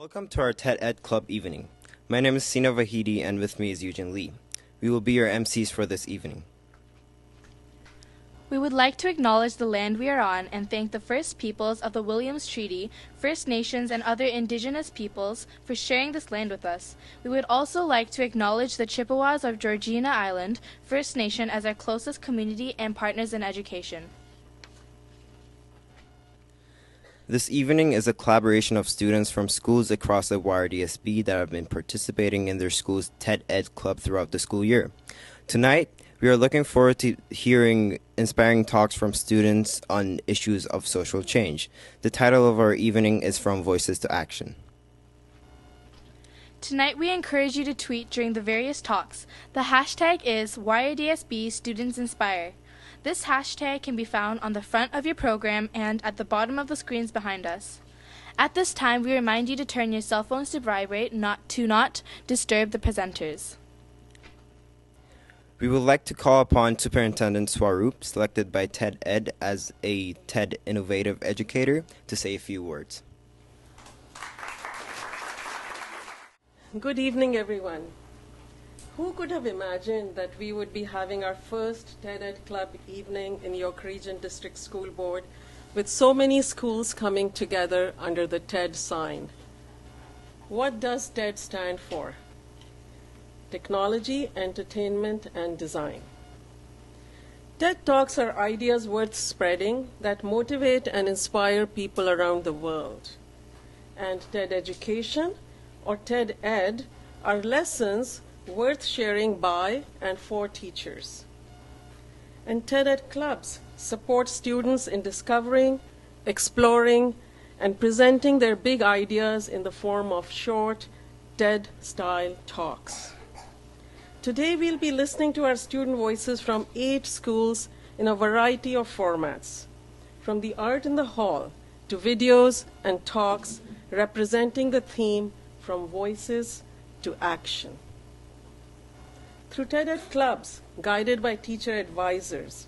Welcome to our TED Ed Club evening. My name is Sina Vahidi and with me is Eugene Lee. We will be your MCs for this evening. We would like to acknowledge the land we are on and thank the First Peoples of the Williams Treaty, First Nations, and other Indigenous peoples for sharing this land with us. We would also like to acknowledge the Chippewas of Georgina Island, First Nation, as our closest community and partners in education. This evening is a collaboration of students from schools across the YRDSB that have been participating in their school's TED Ed Club throughout the school year. Tonight, we are looking forward to hearing inspiring talks from students on issues of social change. The title of our evening is From Voices to Action. Tonight, we encourage you to tweet during the various talks. The hashtag is YRDSB Students Inspire. This hashtag can be found on the front of your program and at the bottom of the screens behind us. At this time, we remind you to turn your cell phones to vibrate, not disturb the presenters. We would like to call upon Superintendent Swaroop, selected by TED Ed as a TED Innovative Educator, to say a few words. Good evening, everyone. Who could have imagined that we would be having our first TED Ed Club evening in York Region District School Board with so many schools coming together under the TED sign? What does TED stand for? Technology, Entertainment, and Design. TED Talks are ideas worth spreading that motivate and inspire people around the world. And TED Education, or TED Ed, are lessons worth sharing by and for teachers. And TED Ed Clubs support students in discovering, exploring, and presenting their big ideas in the form of short TED-style talks. Today, we'll be listening to our student voices from 8 schools in a variety of formats, from the art in the hall to videos and talks representing the theme From Voices to Action. Through TED Ed Clubs, guided by teacher advisors,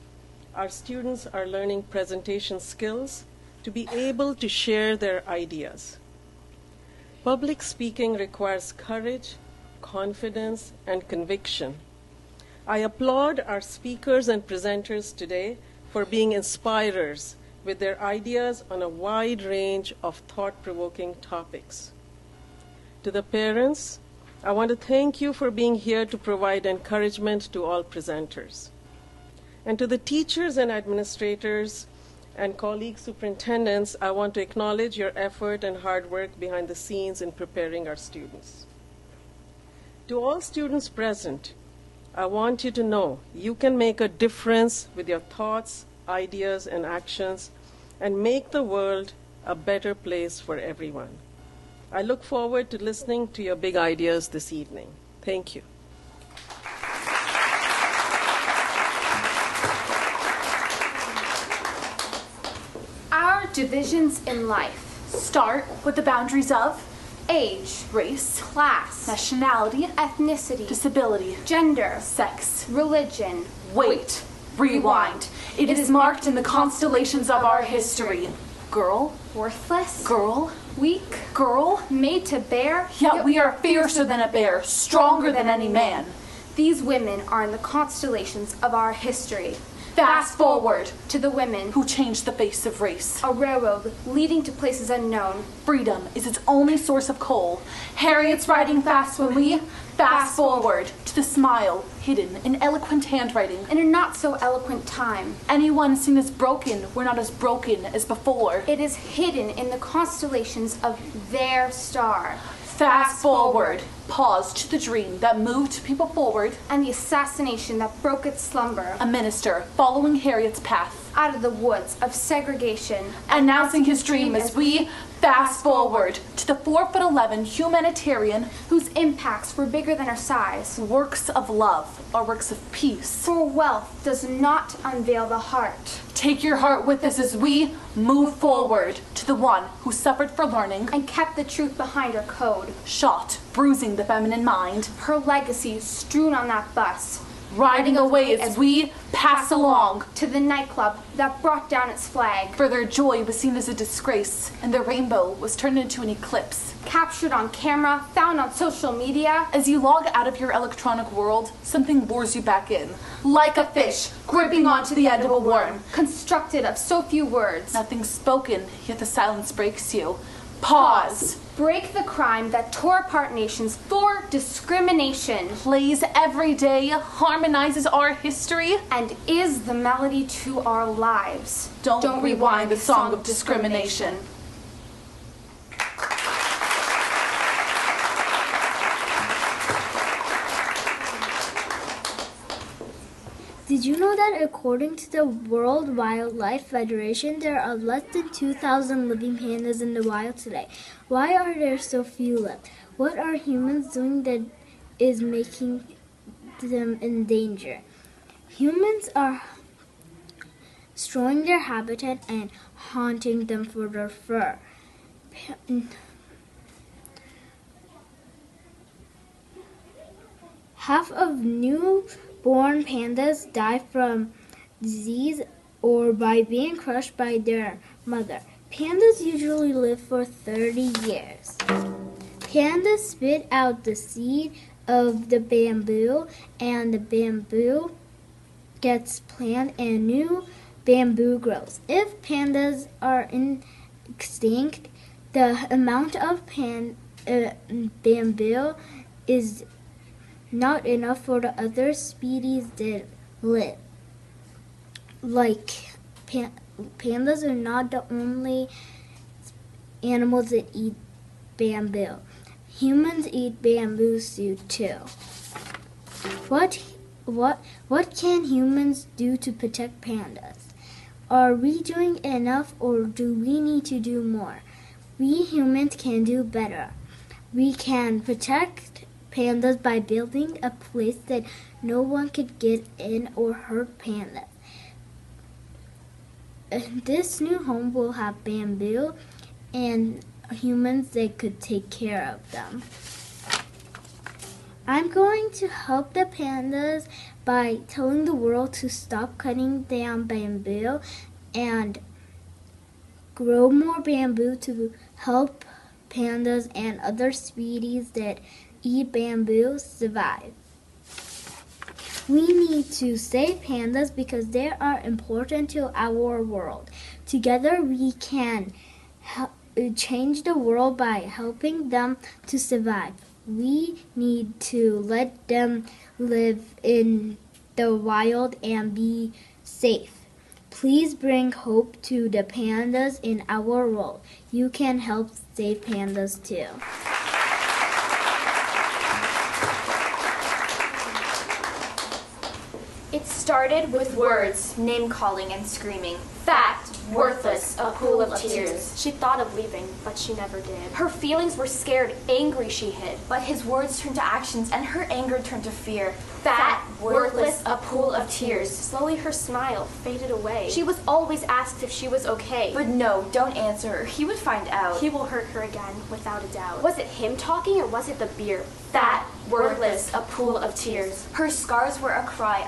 our students are learning presentation skills to be able to share their ideas. Public speaking requires courage, confidence, and conviction. I applaud our speakers and presenters today for being inspirers with their ideas on a wide range of thought-provoking topics. To the parents, I want to thank you for being here to provide encouragement to all presenters. And to the teachers and administrators and colleague superintendents, I want to acknowledge your effort and hard work behind the scenes in preparing our students. To all students present, I want you to know you can make a difference with your thoughts, ideas, and actions and make the world a better place for everyone. I look forward to listening to your big ideas this evening. Thank you. Our divisions in life start with the boundaries of age, race, class, nationality, ethnicity, disability, gender, sex, religion. Wait, rewind. It is marked in the constellations of our history. Girl, worthless, girl, weak, girl, made to bear, yet we are fiercer than a bear, stronger than any man. These women are in the constellations of our history. Fast forward to the women who changed the face of race. A railroad leading to places unknown. Freedom is its only source of coal. Harriet's riding fast when we fast forward to the smile hidden in eloquent handwriting. In a not so eloquent time. Anyone seen as broken were not as broken as before. It is hidden in the constellations of their star. Fast forward, pause to the dream that moved people forward. And the assassination that broke its slumber. A minister following Harriet's path. Out of the woods of segregation. Announcing his dream as we fast forward to the 4'11" humanitarian whose impacts were bigger than her size. Works of love are works of peace. For wealth does not unveil the heart. Take your heart with us as we move forward to the one who suffered for learning and kept the truth behind her code. Shot, bruising the feminine mind. Her legacy strewn on that bus. riding away as we pass along. To the nightclub that brought down its flag. For their joy was seen as a disgrace, and the rainbow was turned into an eclipse. Captured on camera, found on social media. As you log out of your electronic world, something lures you back in. Like a fish, gripping onto the end of a worm. Constructed of so few words. Nothing spoken, yet the silence breaks you. Pause. Break the crime that tore apart nations for discrimination. Plays every day, harmonizes our history. And is the melody to our lives. Don't rewind the song of discrimination. Did you know that according to the World Wildlife Federation, there are less than 2,000 living pandas in the wild today? Why are there so few left? What are humans doing that is making them in danger? Humans are destroying their habitat and haunting them for their fur. Half of newborn pandas die from disease or by being crushed by their mother. Pandas usually live for 30 years. Pandas spit out the seed of the bamboo, and the bamboo gets planted and new bamboo grows. If pandas are extinct, the amount of bamboo is not enough for the other species that live. Like pandas are not the only animals that eat bamboo. Humans eat bamboo too. What can humans do to protect pandas? Are we doing enough, or do we need to do more? We humans can do better. We can protect pandas by building a place that no one could get in or hurt pandas. This new home will have bamboo and humans that could take care of them. I'm going to help the pandas by telling the world to stop cutting down bamboo and grow more bamboo to help pandas and other species that eat bamboo survive. We need to save pandas because they are important to our world. Together we can change the world by helping them to survive. We need to let them live in the wild and be safe. Please bring hope to the pandas in our world. You can help save pandas too. It started with words, name-calling and screaming. Fat, worthless, a pool of tears. She thought of leaving, but she never did. Her feelings were scared, angry she hid. But his words turned to actions, and her anger turned to fear. Fat, worthless, a pool of tears. Slowly her smile faded away. She was always asked if she was okay. But no, don't answer her. He would find out. He will hurt her again, without a doubt. Was it him talking or was it the beer? Fat, worthless, a pool of tears. Her scars were a cry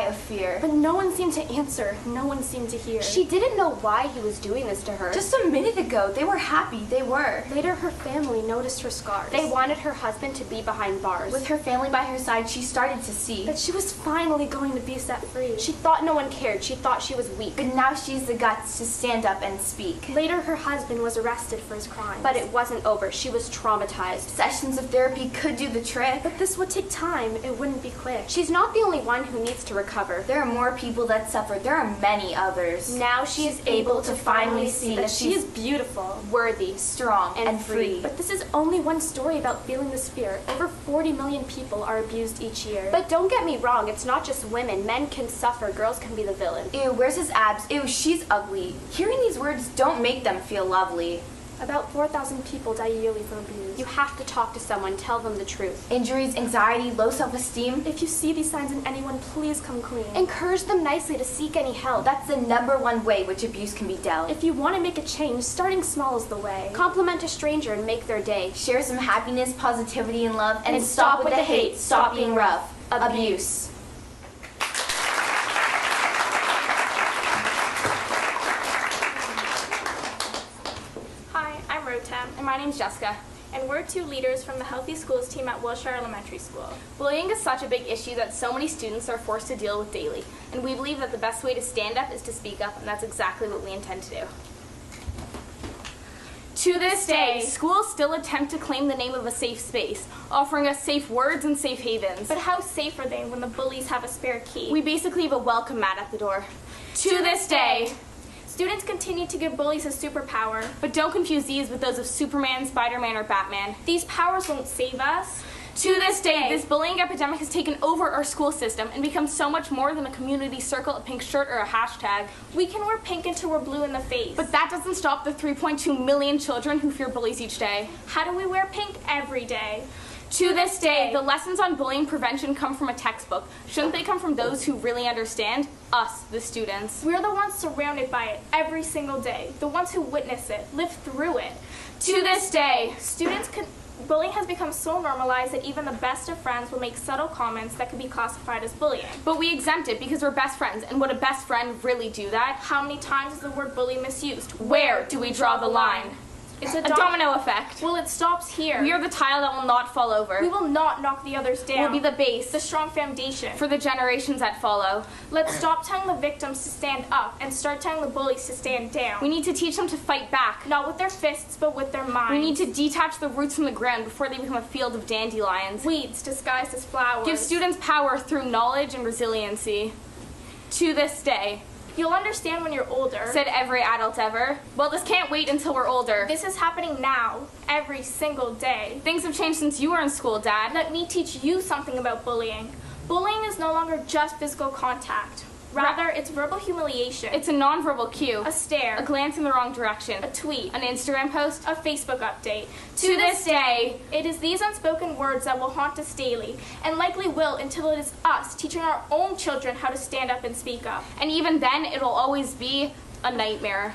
of fear. But no one seemed to answer. No one seemed to hear. She didn't know why he was doing this to her. Just a minute ago, they were happy. They were. Later, her family noticed her scars. They wanted her husband to be behind bars. With her family by her side, she started to see that she was finally going to be set free. She thought no one cared. She thought she was weak. But now she's the guts to stand up and speak. Later, her husband was arrested for his crimes. But it wasn't over. She was traumatized. Sessions of therapy could do the trick. But this would take time. It wouldn't be quick. She's not the only one who needs to recover. There are more people that suffer. There are many others. Now she is able to finally see that she is beautiful, worthy, strong, and free. But this is only one story about feeling this fear. Over 40 million people are abused each year. But don't get me wrong, it's not just women. Men can suffer. Girls can be the villain. Ew, where's his abs? Ew, she's ugly. Hearing these words don't make them feel lovely. About 4,000 people die yearly from abuse. You have to talk to someone, tell them the truth. Injuries, anxiety, low self-esteem. If you see these signs in anyone, please come clean. Encourage them nicely to seek any help. That's the #1 way which abuse can be dealt. If you want to make a change, starting small is the way. Compliment a stranger and make their day. Share some happiness, positivity, and love, and stop with the hate. Stop being rough. Abuse. Tam. And my name's Jessica. And we're two leaders from the Healthy Schools team at Wilshire Elementary School. Bullying is such a big issue that so many students are forced to deal with daily. And we believe that the best way to stand up is to speak up, and that's exactly what we intend to do. To this day, schools still attempt to claim the name of a safe space, offering us safe words and safe havens. But how safe are they when the bullies have a spare key? We basically have a welcome mat at the door. To this day, students continue to give bullies a superpower. but don't confuse these with those of Superman, Spider-Man, or Batman. These powers won't save us. To this day, this bullying epidemic has taken over our school system and become so much more than a community circle, a pink shirt, or a hashtag. We can wear pink until we're blue in the face. But that doesn't stop the 3.2 million children who fear bullies each day. How do we wear pink every day? To this day, the lessons on bullying prevention come from a textbook. Shouldn't they come from those who really understand? Us, the students. We're the ones surrounded by it every single day. The ones who witness it, live through it. To this day, Bullying has become so normalized that even the best of friends will make subtle comments that could be classified as bullying. but we exempt it because we're best friends, and would a best friend really do that? How many times is the word bully misused? Where do we draw the line? It's A domino effect. Well, it stops here. We are the tile that will not fall over. We will not knock the others down. We'll be the base the strong foundation. for the generations that follow. Let's stop telling the victims to stand up and start telling the bullies to stand down. We need to teach them to fight back. Not with their fists, but with their minds. We need to detach the roots from the ground before they become a field of dandelions. Weeds disguised as flowers. Give students power through knowledge and resiliency. To this day, You'll understand when you're older. said every adult ever. Well, this can't wait until we're older. This is happening now, every single day. Things have changed since you were in school, Dad. Let me teach you something about bullying. Bullying is no longer just physical contact. Rather, it's verbal humiliation. It's a nonverbal cue. a stare, A glance in the wrong direction. a tweet, An Instagram post. a Facebook update. To this day, It is these unspoken words that will haunt us daily, and likely will until it is us teaching our own children how to stand up and speak up. and even then, it'll always be a nightmare.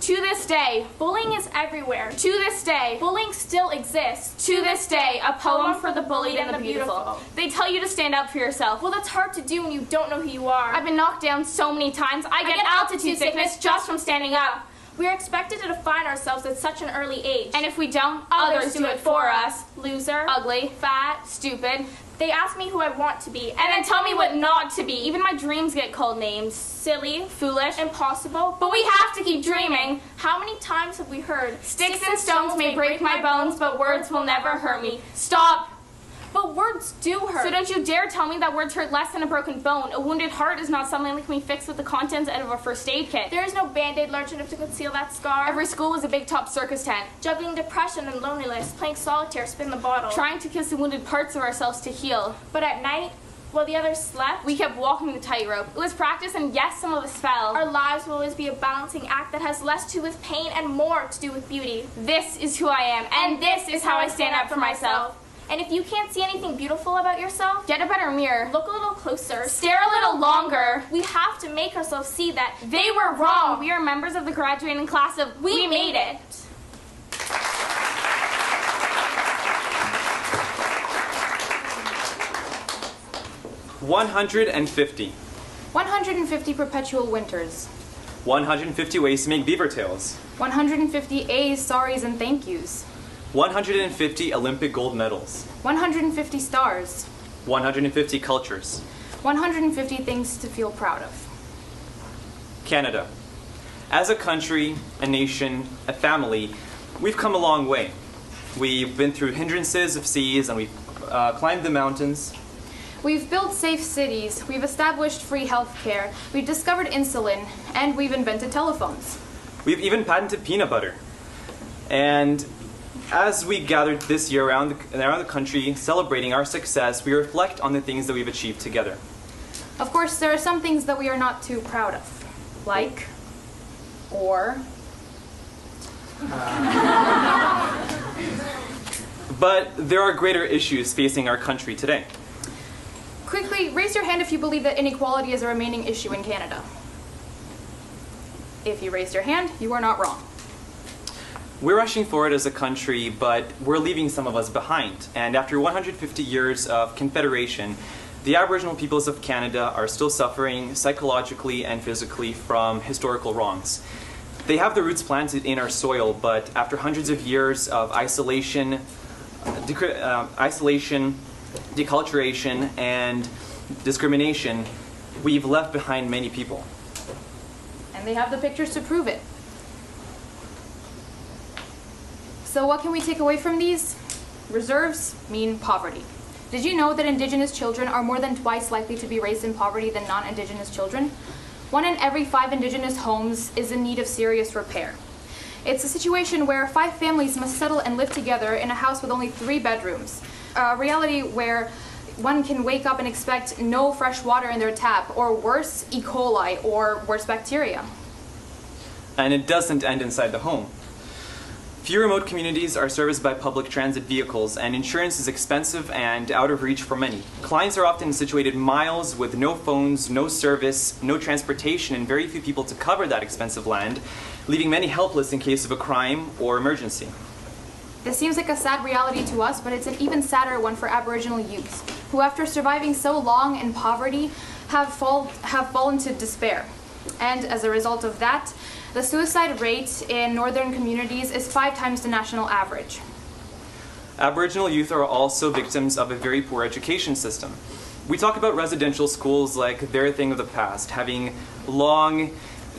To this day, Bullying is everywhere. to this day, Bullying still exists. to this day, a poem for the bullied and the beautiful. They tell you to stand up for yourself. Well, that's hard to do when you don't know who you are. I've been knocked down so many times, I get altitude sickness just from standing up. We are expected to define ourselves at such an early age. And if we don't, others do it for us. Loser, Ugly, fat. stupid, They ask me who I want to be, and then tell me what not to be. Even my dreams get called names. silly, Foolish, impossible. but we have to keep dreaming. How many times have we heard, Sticks and stones may break my bones, but words will never hurt me. Stop. But words do hurt. So don't you dare tell me that words hurt less than a broken bone. A wounded heart is not something that can be fixed with the contents out of a first aid kit. There is no band-aid large enough to conceal that scar. Every school was a big top circus tent, Juggling depression and loneliness, playing solitaire, spin the bottle. trying to kiss the wounded parts of ourselves to heal. But at night, while the others slept, We kept walking the tightrope. It was practice, and yes, some of us fell. our lives will always be a balancing act that has less to do with pain and more to do with beauty. This is who I am, and this is how I stand up for myself. And if you can't see anything beautiful about yourself, Get a better mirror. look a little closer. Stare a little longer. We have to make ourselves see that They were wrong. We are members of the graduating class of We Made It. 150. 150 perpetual winters. 150 ways to make beaver tails. 150 A's, sorries, and thank yous. 150 Olympic gold medals. 150 stars. 150 cultures. 150 things to feel proud of. Canada. As a country, a nation, a family, we've come a long way. We've been through hindrances of seas and we've climbed the mountains. We've built safe cities, we've established free health care, we've discovered insulin, and we've invented telephones. We've even patented peanut butter. And as we gathered this year around the country celebrating our success, we reflect on the things that we've achieved together. Of course, there are some things that we are not too proud of, like, or, But there are greater issues facing our country today. quickly, raise your hand if you believe that inequality is a remaining issue in Canada. If you raised your hand, you are not wrong. We're rushing forward as a country, but we're leaving some of us behind. And after 150 years of confederation, the Aboriginal peoples of Canada are still suffering psychologically and physically from historical wrongs. They have their roots planted in our soil, but after hundreds of years of isolation, deculturation, and discrimination, we've left behind many people. And they have the pictures to prove it. So what can we take away from these? Reserves mean poverty. Did you know that Indigenous children are more than twice likely to be raised in poverty than non-Indigenous children? 1 in every 5 Indigenous homes is in need of serious repair. It's a situation where 5 families must settle and live together in a house with only 3 bedrooms. A reality where one can wake up and expect no fresh water in their tap, or worse, E. coli, or worse, bacteria. And it doesn't end inside the home. Few remote communities are serviced by public transit vehicles, and insurance is expensive and out of reach for many. Clients are often situated miles with no phones, no service, no transportation, and very few people to cover that expensive land, leaving many helpless in case of a crime or emergency. This seems like a sad reality to us, but it's an even sadder one for Aboriginal youths, who after surviving so long in poverty have fallen to despair. And as a result of that, the suicide rate in northern communities is 5 times the national average. Aboriginal youth are also victims of a very poor education system. We talk about residential schools like they're a thing of the past, having long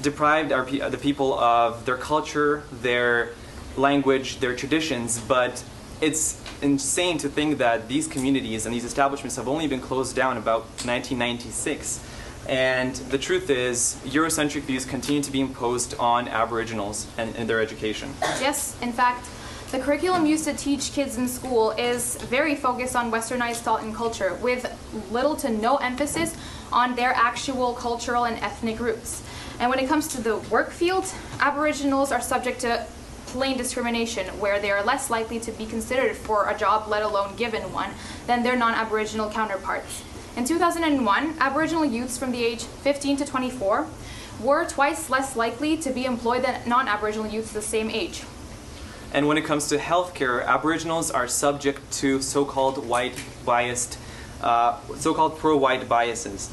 deprived the people of their culture, their language, their traditions, but it's insane to think that these communities and these establishments have only been closed down about 1996. And the truth is, Eurocentric views continue to be imposed on Aboriginals and in their education. Yes, in fact, the curriculum used to teach kids in school is very focused on westernized thought and culture, with little to no emphasis on their actual cultural and ethnic roots. And when it comes to the work field, Aboriginals are subject to plain discrimination, where they are less likely to be considered for a job, let alone given one, than their non-Aboriginal counterparts. In 2001, Aboriginal youths from the age 15 to 24 were twice less likely to be employed than non-Aboriginal youths the same age. And when it comes to healthcare, Aboriginals are subject to so-called pro-white biases.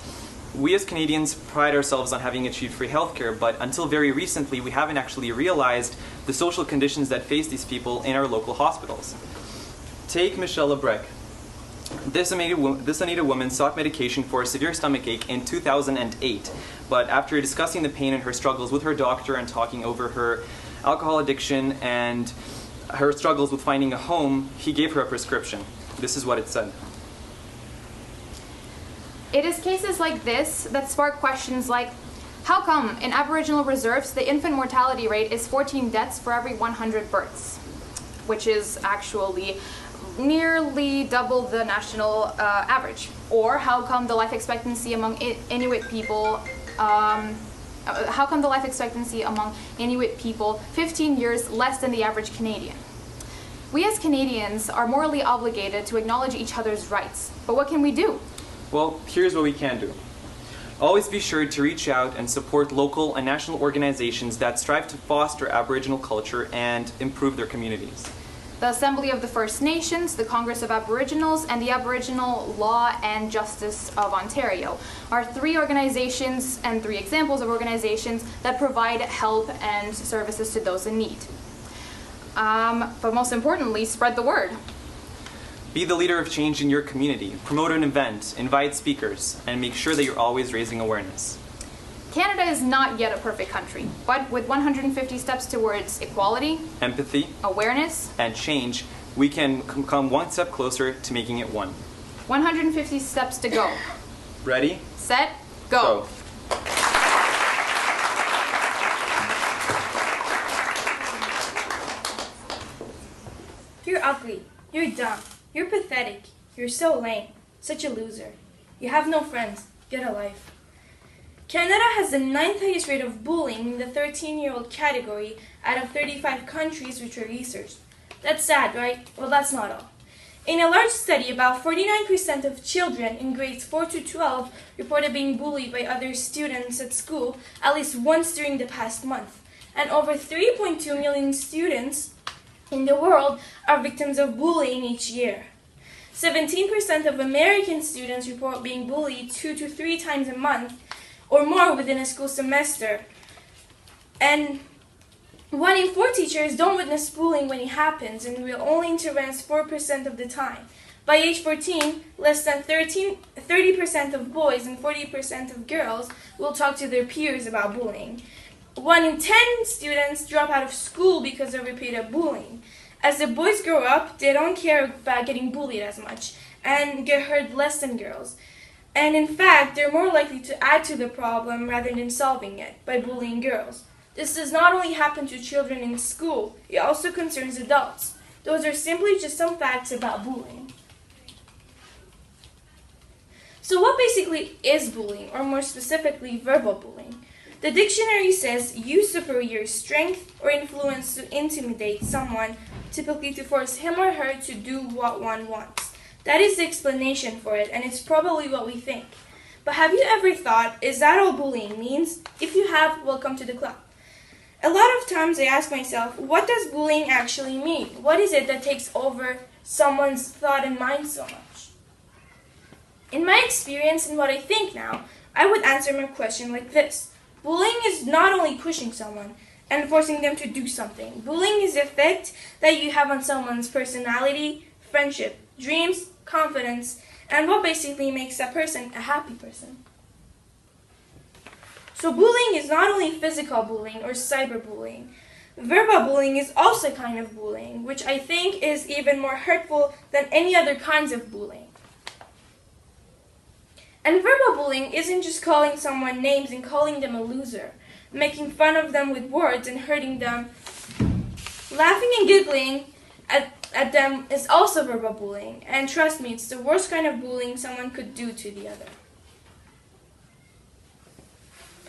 We as Canadians pride ourselves on having achieved free healthcare, but until very recently, we haven't actually realized the social conditions that face these people in our local hospitals. Take Michelle Lebrec. This Oneida woman sought medication for a severe stomach ache in 2008, but after discussing the pain and her struggles with her doctor and talking over her alcohol addiction and her struggles with finding a home, he gave her a prescription. This is what it said. It is cases like this that spark questions like, how come in Aboriginal reserves the infant mortality rate is 14 deaths for every 100 births, which is actually nearly double the national average? Or how come the life expectancy among Inuit people 15 years less than the average Canadian? We as Canadians are morally obligated to acknowledge each other's rights, but what can we do? Well, here's what we can do. Always be sure to reach out and support local and national organizations that strive to foster Aboriginal culture and improve their communities. The Assembly of the First Nations, the Congress of Aboriginals, and the Aboriginal Law and Justice of Ontario are 3 organizations and 3 examples of organizations that provide help and services to those in need. But most importantly, spread the word. Be the leader of change in your community, promote an event, invite speakers, and make sure that you're always raising awareness. Canada is not yet a perfect country, but with 150 steps towards equality, empathy, awareness, and change, we can come one step closer to making it one. 150 steps to go. Ready? Set, go. You're ugly. You're dumb. You're pathetic. You're so lame. Such a loser. You have no friends. Get a life. Canada has the 9th highest rate of bullying in the 13-year-old category out of 35 countries which were researched. That's sad, right? Well, that's not all. In a large study, about 49% of children in grades 4 to 12 reported being bullied by other students at school at least once during the past month. And over 3.2 million students in the world are victims of bullying each year. 17% of American students report being bullied 2 to 3 times a month or more within a school semester. And 4 teachers don't witness bullying when it happens and will only intervene 4% of the time. By age 14, less than 30% of boys and 40% of girls will talk to their peers about bullying. 1 in 10 students drop out of school because of repeated bullying. As the boys grow up, they don't care about getting bullied as much and get hurt less than girls. And in fact, they're more likely to add to the problem rather than solving it by bullying girls. This does not only happen to children in school, it also concerns adults. Those are simply just some facts about bullying. So what basically is bullying, or more specifically, verbal bullying? The dictionary says use superior strength or influence to intimidate someone, typically to force him or her to do what one wants. That is the explanation for it, and it's probably what we think. But have you ever thought, is that all bullying means? If you have, welcome to the club. A lot of times I ask myself, what does bullying actually mean? What is it that takes over someone's thought and mind so much? In my experience and what I think now, I would answer my question like this. Bullying is not only pushing someone and forcing them to do something. Bullying is the effect that you have on someone's personality, friendship, dreams, confidence, and what basically makes that person a happy person. So bullying is not only physical bullying or cyberbullying. Verbal bullying is also a kind of bullying, which I think is even more hurtful than any other kinds of bullying. And verbal bullying isn't just calling someone names and calling them a loser, making fun of them with words and hurting them. Laughing and giggling at them is also verbal bullying, and trust me, it's the worst kind of bullying someone could do to the other.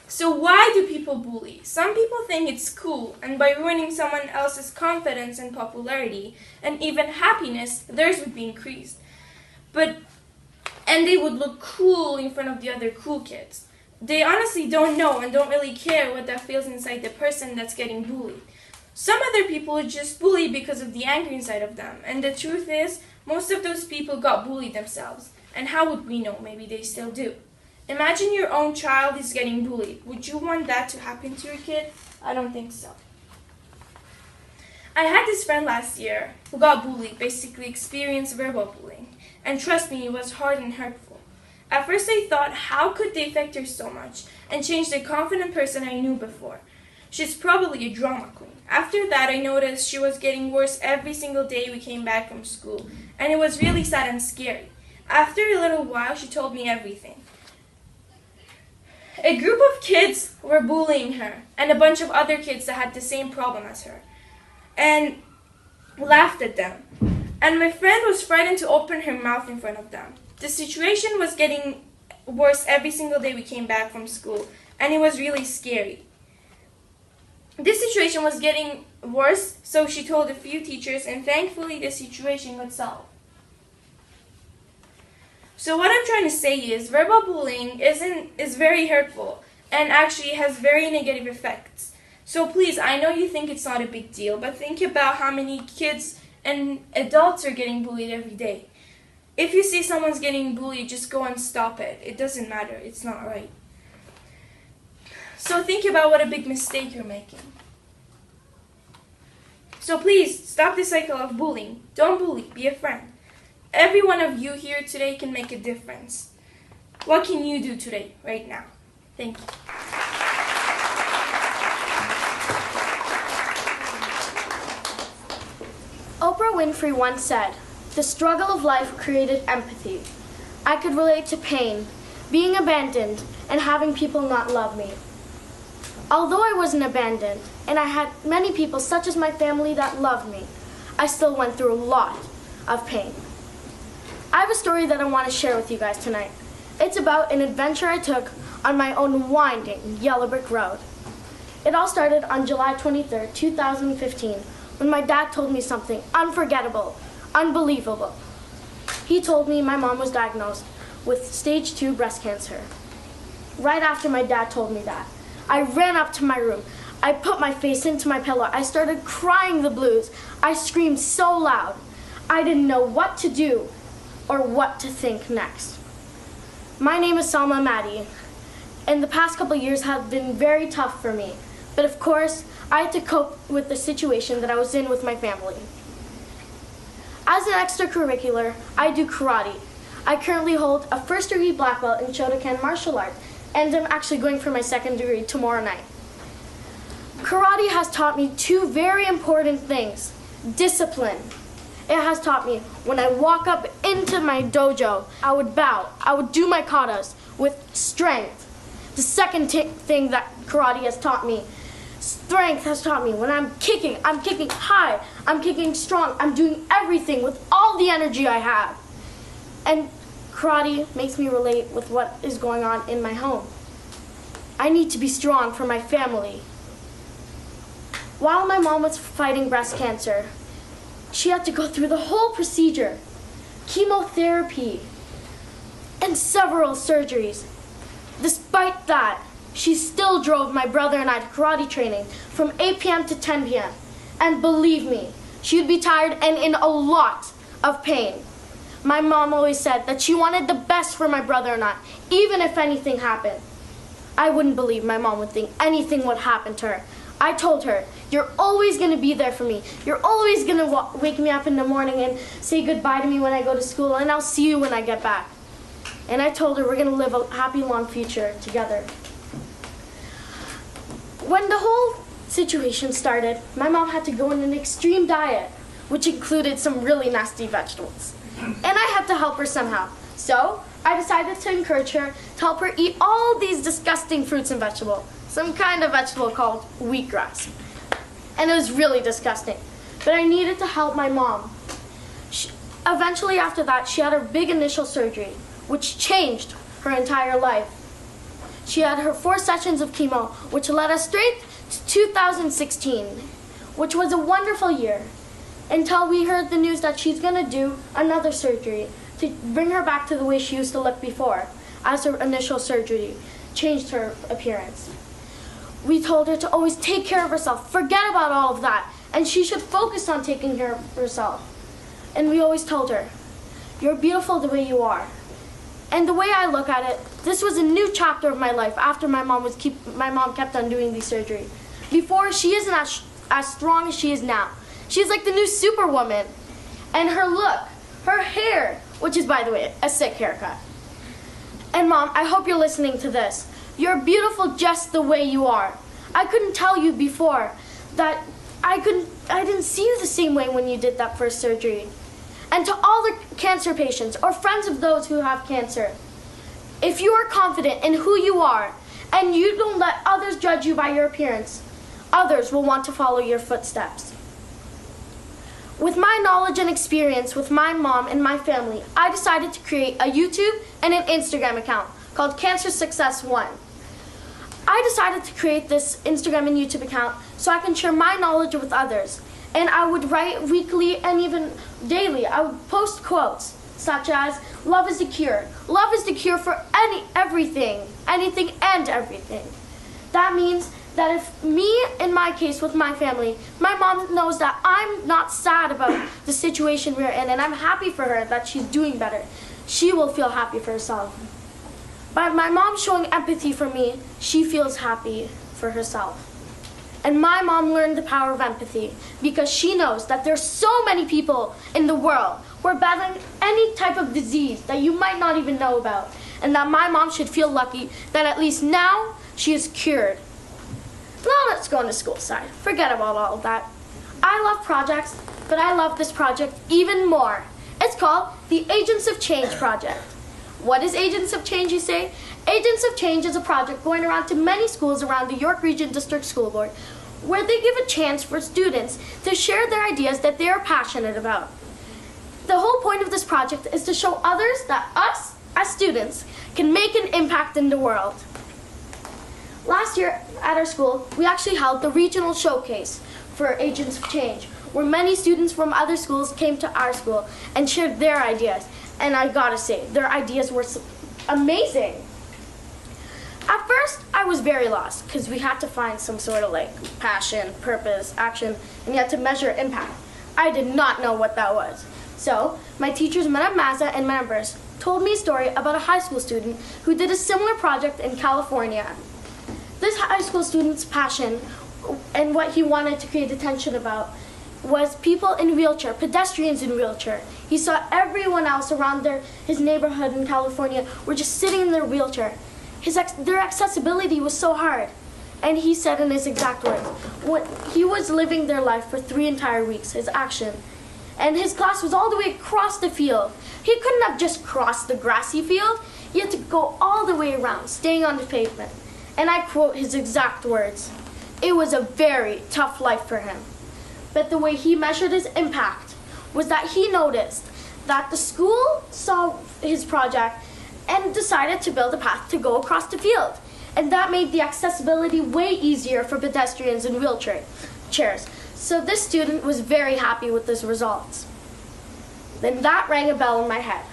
So why do people bully? Some people think it's cool, and by ruining someone else's confidence and popularity, and even happiness, theirs would be increased. And they would look cool in front of the other cool kids. They honestly don't know and don't really care what that feels inside the person that's getting bullied. Some other people are just bullied because of the anger inside of them, and the truth is, most of those people got bullied themselves. And how would we know? Maybe they still do. Imagine your own child is getting bullied. Would you want that to happen to your kid? I don't think so. I had this friend last year who got bullied, basically experienced verbal bullying. And trust me, it was hard and hurtful. At first I thought, how could they affect her so much and change the confident person I knew before? She's probably a drama queen. After that, I noticed she was getting worse every single day we came back from school, and it was really sad and scary. After a little while, she told me everything. A group of kids were bullying her, and a bunch of other kids that had the same problem as her, and laughed at them. And my friend was frightened to open her mouth in front of them. The situation was getting worse every single day we came back from school, and it was really scary. This situation was getting worse, so she told a few teachers, and thankfully the situation got solved. So what I'm trying to say is, verbal bullying is very hurtful and actually has very negative effects. So please, I know you think it's not a big deal, but think about how many kids and adults are getting bullied every day. If you see someone's getting bullied, just go and stop it. It doesn't matter. It's not right. So think about what a big mistake you're making. So please, stop the cycle of bullying. Don't bully. Be a friend. Every one of you here today can make a difference. What can you do today, right now? Thank you. Oprah Winfrey once said, "The struggle of life created empathy. I could relate to pain, being abandoned, and having people not love me. Although I wasn't abandoned, and I had many people such as my family that loved me, I still went through a lot of pain." I have a story that I want to share with you guys tonight. It's about an adventure I took on my own winding yellow brick road. It all started on July 23rd, 2015, when my dad told me something unforgettable, unbelievable. He told me my mom was diagnosed with stage 2 breast cancer. Right after my dad told me that, I ran up to my room. I put my face into my pillow. I started crying the blues. I screamed so loud. I didn't know what to do or what to think next. My name is Salma Maddie, and the past couple years have been very tough for me. But of course, I had to cope with the situation that I was in with my family. As an extracurricular, I do karate. I currently hold a first degree black belt in Shotokan martial arts, and I'm actually going for my second degree tomorrow night. Karate has taught me two very important things. Discipline. It has taught me when I walk up into my dojo, I would bow, I would do my katas with strength. The second thing that karate has taught me, strength has taught me when I'm kicking high, I'm kicking strong, I'm doing everything with all the energy I have. And karate makes me relate with what is going on in my home. I need to be strong for my family. While my mom was fighting breast cancer, she had to go through the whole procedure, chemotherapy, and several surgeries. Despite that, she still drove my brother and I to karate training from 8 p.m. to 10 p.m. And believe me, she would be tired and in a lot of pain. My mom always said that she wanted the best for my brother and I, even if anything happened. I wouldn't believe my mom would think anything would happen to her. I told her, you're always going to be there for me. You're always going to wake me up in the morning and say goodbye to me when I go to school, and I'll see you when I get back. And I told her we're going to live a happy, long future together. When the whole situation started, my mom had to go on an extreme diet, which included some really nasty vegetables. And I had to help her somehow. So I decided to encourage her to help her eat all these disgusting fruits and vegetables. Some kind of vegetable called wheatgrass. And it was really disgusting. But I needed to help my mom. Eventually after that, she had her big initial surgery, which changed her entire life. She had her 4 sessions of chemo, which led us straight to 2016, which was a wonderful year, until we heard the news that she's gonna do another surgery to bring her back to the way she used to look before, as her initial surgery changed her appearance. We told her to always take care of herself, forget about all of that, and she should focus on taking care of herself. And we always told her, you're beautiful the way you are. And the way I look at it, this was a new chapter of my life after my mom kept on doing these surgeries. Before, she isn't as strong as she is now. She's like the new superwoman. And her look, her hair, which is, by the way, a sick haircut. And Mom, I hope you're listening to this. You're beautiful just the way you are. I couldn't tell you before that I didn't see you the same way when you did that first surgery. And to all the cancer patients or friends of those who have cancer, if you are confident in who you are and you don't let others judge you by your appearance, others will want to follow your footsteps. With my knowledge and experience with my mom and my family, I decided to create a YouTube and an Instagram account called Cancer Success 1. I decided to create this Instagram and YouTube account so I can share my knowledge with others. And I would write weekly and even daily. I would post quotes such as, love is the cure. Love is the cure for everything, anything and everything. That means that if me, in my case with my family, my mom knows that I'm not sad about the situation we're in and I'm happy for her that she's doing better, she will feel happy for herself. By my mom showing empathy for me, she feels happy for herself. And my mom learned the power of empathy because she knows that there's so many people in the world who are battling any type of disease that you might not even know about. And that my mom should feel lucky that at least now she is cured. Now let's go on the school side. Forget about all of that. I love projects, but I love this project even more. It's called the Agents of Change Project. What is Agents of Change, you say? Agents of Change is a project going around to many schools around the York Region District School Board where they give a chance for students to share their ideas that they are passionate about. The whole point of this project is to show others that us, as students, can make an impact in the world. Last year at our school, we actually held the regional showcase for Agents of Change, where many students from other schools came to our school and shared their ideas. And I gotta say, their ideas were amazing. At first, I was very lost because we had to find some sort of passion, purpose, action, and you had to measure impact. I did not know what that was. So, my teachers, Madam Mazza and Madam Burst, told me a story about a high school student who did a similar project in California. This high school student's passion and what he wanted to create attention about was people in wheelchair, pedestrians in wheelchair. He saw everyone else around his neighborhood in California were just sitting in their wheelchair. Their accessibility was so hard. And he said in his exact words, when he was living their life for 3 entire weeks, his action, and his class was all the way across the field. He couldn't have just crossed the grassy field. He had to go all the way around, staying on the pavement. And I quote his exact words, "It was a very tough life for him." But the way he measured his impact was that he noticed that the school saw his project and decided to build a path to go across the field. And that made the accessibility way easier for pedestrians in wheelchairs. So this student was very happy with his results. Then that rang a bell in my head.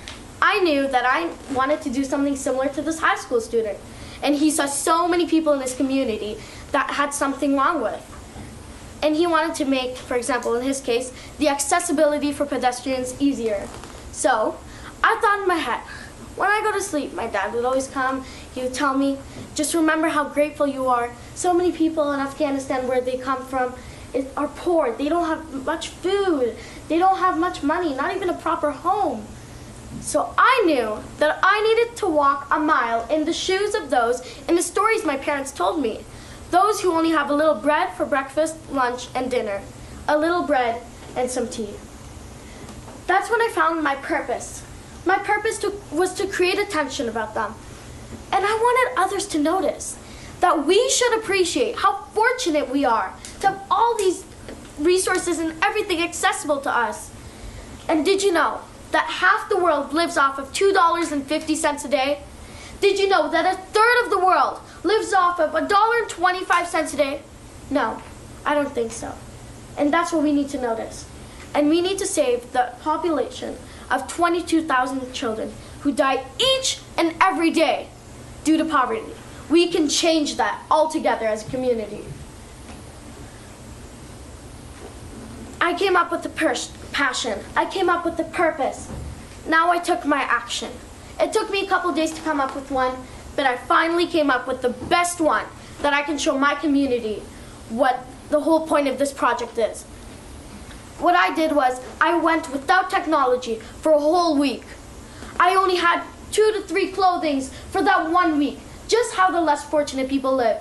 I knew that I wanted to do something similar to this high school student. And he saw so many people in his community that had something wrong with. And he wanted to make, for example, in his case, the accessibility for pedestrians easier. So I thought in my head, when I go to sleep, my dad would always come. He would tell me, just remember how grateful you are. So many people in Afghanistan, where they come from, are poor. They don't have much food. They don't have much money, not even a proper home. So I knew that I needed to walk a mile in the shoes of those in the stories my parents told me. Those who only have a little bread for breakfast, lunch, and dinner. A little bread and some tea. That's when I found my purpose. My purpose was to create attention about them. And I wanted others to notice that we should appreciate how fortunate we are to have all these resources and everything accessible to us. And did you know that half the world lives off of $2.50 a day? Did you know that a third of the world lives off of $1.25 a day? No, I don't think so. And that's what we need to notice. And we need to save the population of 22,000 children who die each and every day due to poverty. We can change that altogether as a community. I came up with the passion. I came up with the purpose. Now I took my action. It took me a couple days to come up with one, but I finally came up with the best one that I can show my community what the whole point of this project is. What I did was I went without technology for a whole week. I only had 2 to 3 clothings for that 1 week, just how the less fortunate people live.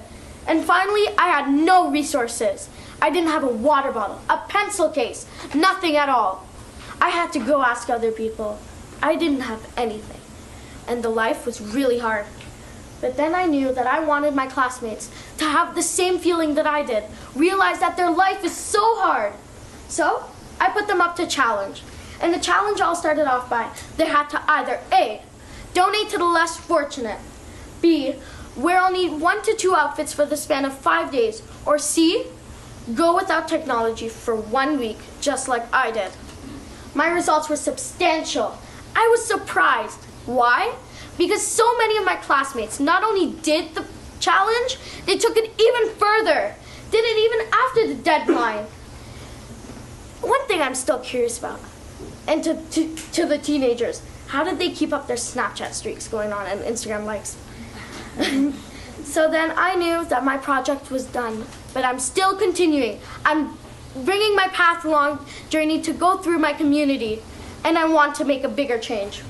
And finally, I had no resources. I didn't have a water bottle, a pencil case, nothing at all. I had to go ask other people. I didn't have anything. And the life was really hard. But then I knew that I wanted my classmates to have the same feeling that I did, realize that their life is so hard. So I put them up to a challenge. And the challenge all started off by they had to either A, donate to the less fortunate, B, wear only 1 to 2 outfits for the span of 5 days, or C, go without technology for 1 week, just like I did. My results were substantial. I was surprised. Why? Because so many of my classmates not only did the challenge, they took it even further. Did it even after the deadline. One thing I'm still curious about, and to the teenagers, how did they keep up their Snapchat streaks going on and Instagram likes? So then I knew that my project was done, but I'm still continuing. I'm bringing my path along journey to go through my community, and I want to make a bigger change.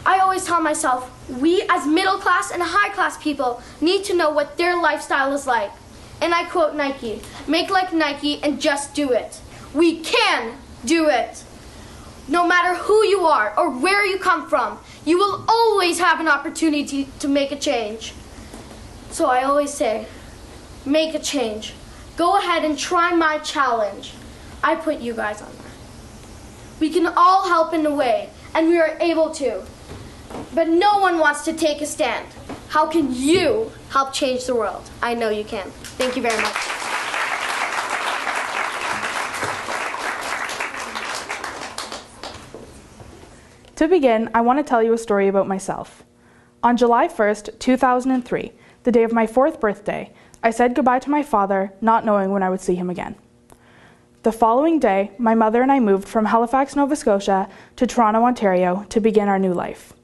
I always tell myself, we as middle class and high class people need to know what their lifestyle is like. And I quote Nike, make like Nike and just do it. We can do it. No matter who you are or where you come from, you will always have an opportunity to make a change. So I always say, make a change. Go ahead and try my challenge. I put you guys on that. We can all help in a way, and we are able to. But no one wants to take a stand. How can you help change the world? I know you can. Thank you very much. To begin, I want to tell you a story about myself. On July 1st, 2003, the day of my 4th birthday, I said goodbye to my father, not knowing when I would see him again. The following day, my mother and I moved from Halifax, Nova Scotia to Toronto, Ontario to begin our new life.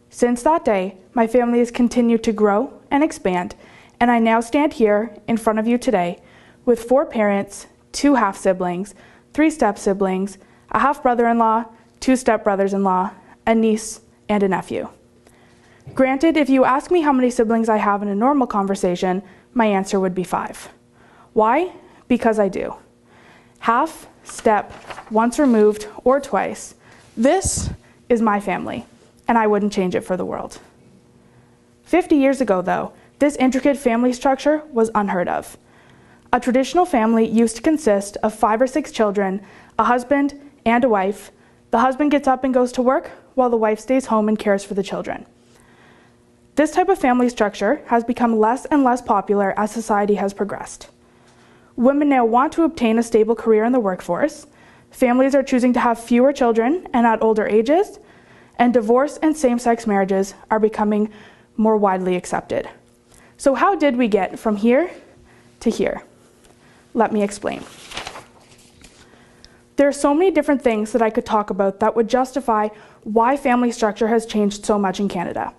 Since that day, my family has continued to grow and expand, and I now stand here in front of you today with 4 parents, 2 half-siblings, 3 step-siblings, a half-brother-in-law, 2 step-brothers-in-law, a niece, and a nephew. Granted, if you ask me how many siblings I have in a normal conversation, my answer would be 5. Why? Because I do. Half, step, once removed, or twice. This is my family, and I wouldn't change it for the world. 50 years ago, though, this intricate family structure was unheard of. A traditional family used to consist of 5 or 6 children, a husband, and a wife. The husband gets up and goes to work, while the wife stays home and cares for the children. This type of family structure has become less and less popular as society has progressed. Women now want to obtain a stable career in the workforce. Families are choosing to have fewer children and at older ages, and divorce and same-sex marriages are becoming more widely accepted. So how did we get from here to here? Let me explain. There are so many different things that I could talk about that would justify why family structure has changed so much in Canada.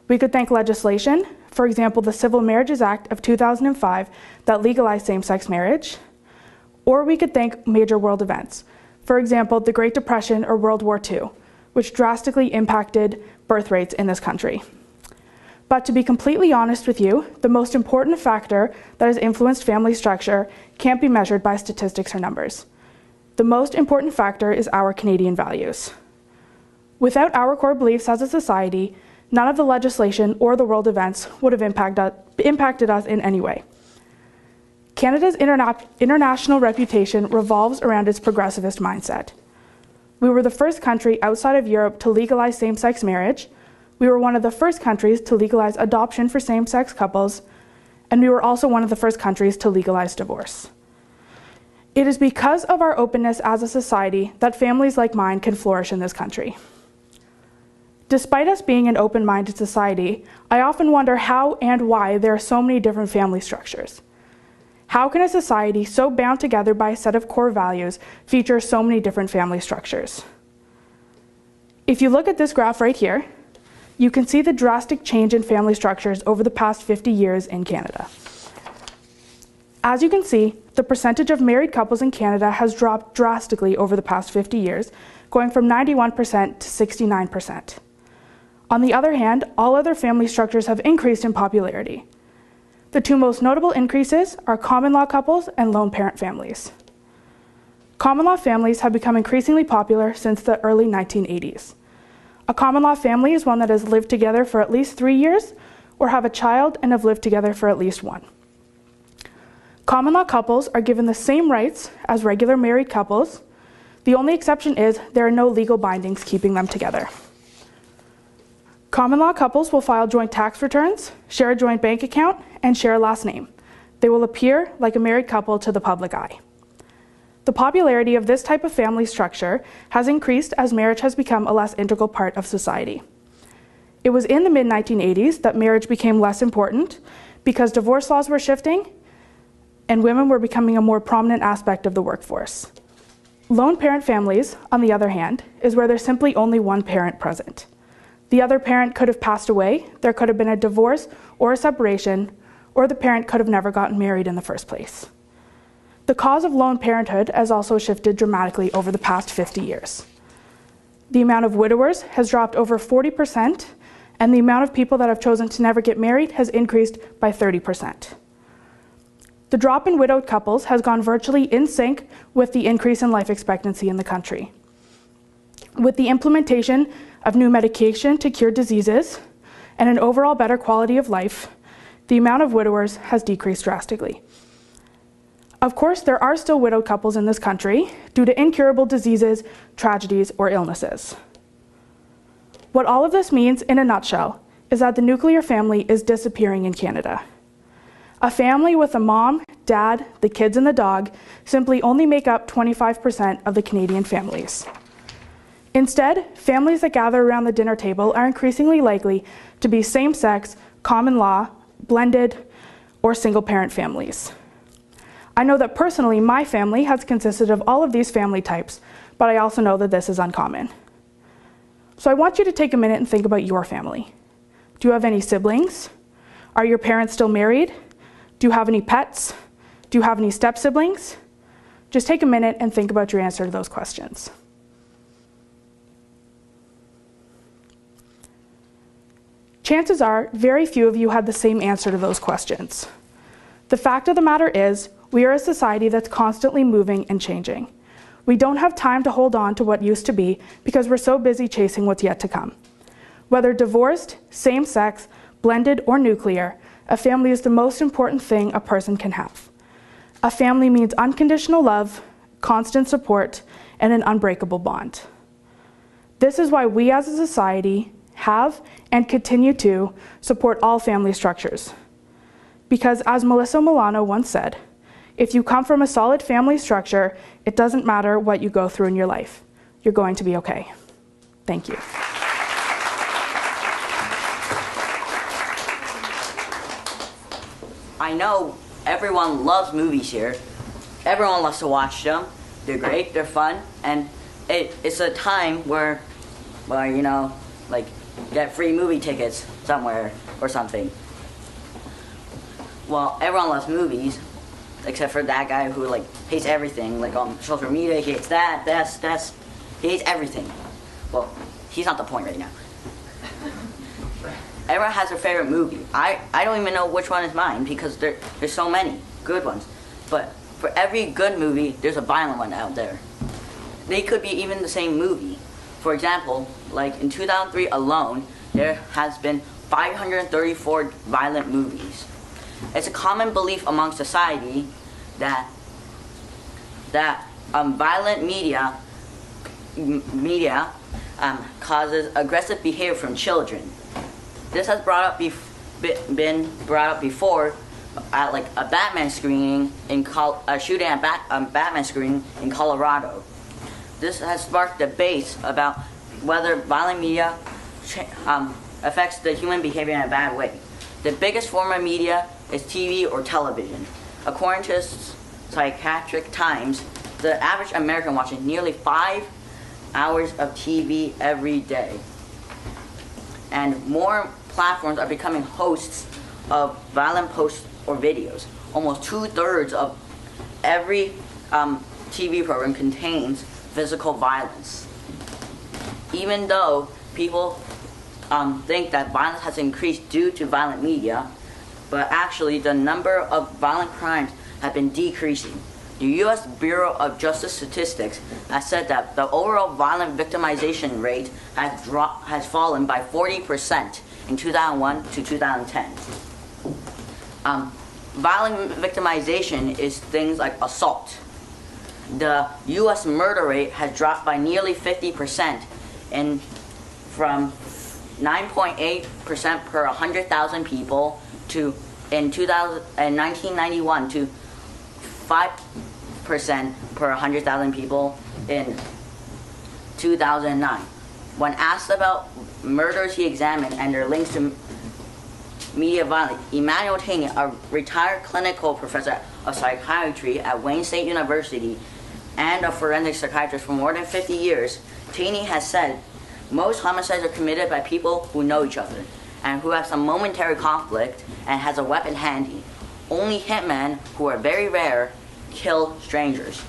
We could thank legislation, for example, the Civil Marriages Act of 2005 that legalized same-sex marriage, or we could thank major world events, for example, the Great Depression or World War II, which drastically impacted birth rates in this country. But to be completely honest with you, the most important factor that has influenced family structure can't be measured by statistics or numbers. The most important factor is our Canadian values. Without our core beliefs as a society, none of the legislation or the world events would have impacted us in any way. Canada's international reputation revolves around its progressivist mindset. We were the first country outside of Europe to legalize same-sex marriage. We were one of the first countries to legalize adoption for same-sex couples, and we were also one of the first countries to legalize divorce. It is because of our openness as a society that families like mine can flourish in this country. Despite us being an open-minded society, I often wonder how and why there are so many different family structures. How can a society so bound together by a set of core values feature so many different family structures? If you look at this graph right here, you can see the drastic change in family structures over the past 50 years in Canada. As you can see, the percentage of married couples in Canada has dropped drastically over the past 50 years, going from 91% to 69%. On the other hand, all other family structures have increased in popularity. The 2 most notable increases are common law couples and lone parent families. Common law families have become increasingly popular since the early 1980s. A common law family is one that has lived together for at least 3 years or have a child and have lived together for at least 1. Common law couples are given the same rights as regular married couples. The only exception is there are no legal bindings keeping them together. Common law couples will file joint tax returns, share a joint bank account, and share a last name. They will appear like a married couple to the public eye. The popularity of this type of family structure has increased as marriage has become a less integral part of society. It was in the mid-1980s that marriage became less important because divorce laws were shifting and women were becoming a more prominent aspect of the workforce. Lone parent families, on the other hand, is where there's simply only one parent present. The other parent could have passed away, there could have been a divorce or a separation, or the parent could have never gotten married in the first place. The cause of lone parenthood has also shifted dramatically over the past 50 years. The amount of widowers has dropped over 40%, and the amount of people that have chosen to never get married has increased by 30%. The drop in widowed couples has gone virtually in sync with the increase in life expectancy in the country. With the implementation of new medication to cure diseases and an overall better quality of life, the amount of widowers has decreased drastically. Of course, there are still widowed couples in this country due to incurable diseases, tragedies, or illnesses. What all of this means, in a nutshell, is that the nuclear family is disappearing in Canada. A family with a mom, dad, the kids, and the dog simply only make up 25% of the Canadian families. Instead, families that gather around the dinner table are increasingly likely to be same-sex, common law, blended, or single-parent families. I know that personally, my family has consisted of all of these family types, but I also know that this is uncommon. So I want you to take a minute and think about your family. Do you have any siblings? Are your parents still married? Do you have any pets? Do you have any step-siblings? Just take a minute and think about your answer to those questions. Chances are, very few of you had the same answer to those questions. The fact of the matter is, we are a society that's constantly moving and changing. We don't have time to hold on to what used to be because we're so busy chasing what's yet to come. Whether divorced, same-sex, blended, or nuclear, a family is the most important thing a person can have. A family means unconditional love, constant support, and an unbreakable bond. This is why we as a society have and continue to support all family structures. Because as Melissa Milano once said, if you come from a solid family structure, it doesn't matter what you go through in your life. You're going to be okay. Thank you. I know everyone loves movies here. Everyone loves to watch them. They're great, they're fun, and it's a time where you know, like, get free movie tickets somewhere or something. Well, everyone loves movies, except for that guy who like hates everything. Like on social media, he hates that, he hates everything. Well, he's not the point right now. Everyone has their favorite movie. I don't even know which one is mine because there's so many good ones. But for every good movie, there's a violent one out there. They could be even the same movie. For example, like in 2003 alone, there has been 534 violent movies. It's a common belief among society that violent media causes aggressive behavior from children. This has been brought up before at like a Batman screening a shooting at Batman screening in Colorado. This has sparked debates about whether violent media affects the human behavior in a bad way. The biggest form of media is TV or television. According to Psychiatric Times, the average American watches nearly 5 hours of TV every day. And more platforms are becoming hosts of violent posts or videos. Almost 2/3 of every TV program contains physical violence. Even though people think that violence has increased due to violent media, but actually the number of violent crimes have been decreasing. The U.S. Bureau of Justice Statistics has said that the overall violent victimization rate has fallen by 40% in 2001 to 2010. Violent victimization is things like assault. The U.S. murder rate has dropped by nearly 50% from 9.8% per 100,000 people in 1991 to 5% per 100,000 people in 2009. When asked about murders he examined and their links to media violence, Emmanuel Taney, a retired clinical professor of psychiatry at Wayne State University and a forensic psychiatrist for more than 50 years, Taney has said, most homicides are committed by people who know each other and who have some momentary conflict and has a weapon handy. Only hitmen, who are very rare, kill strangers.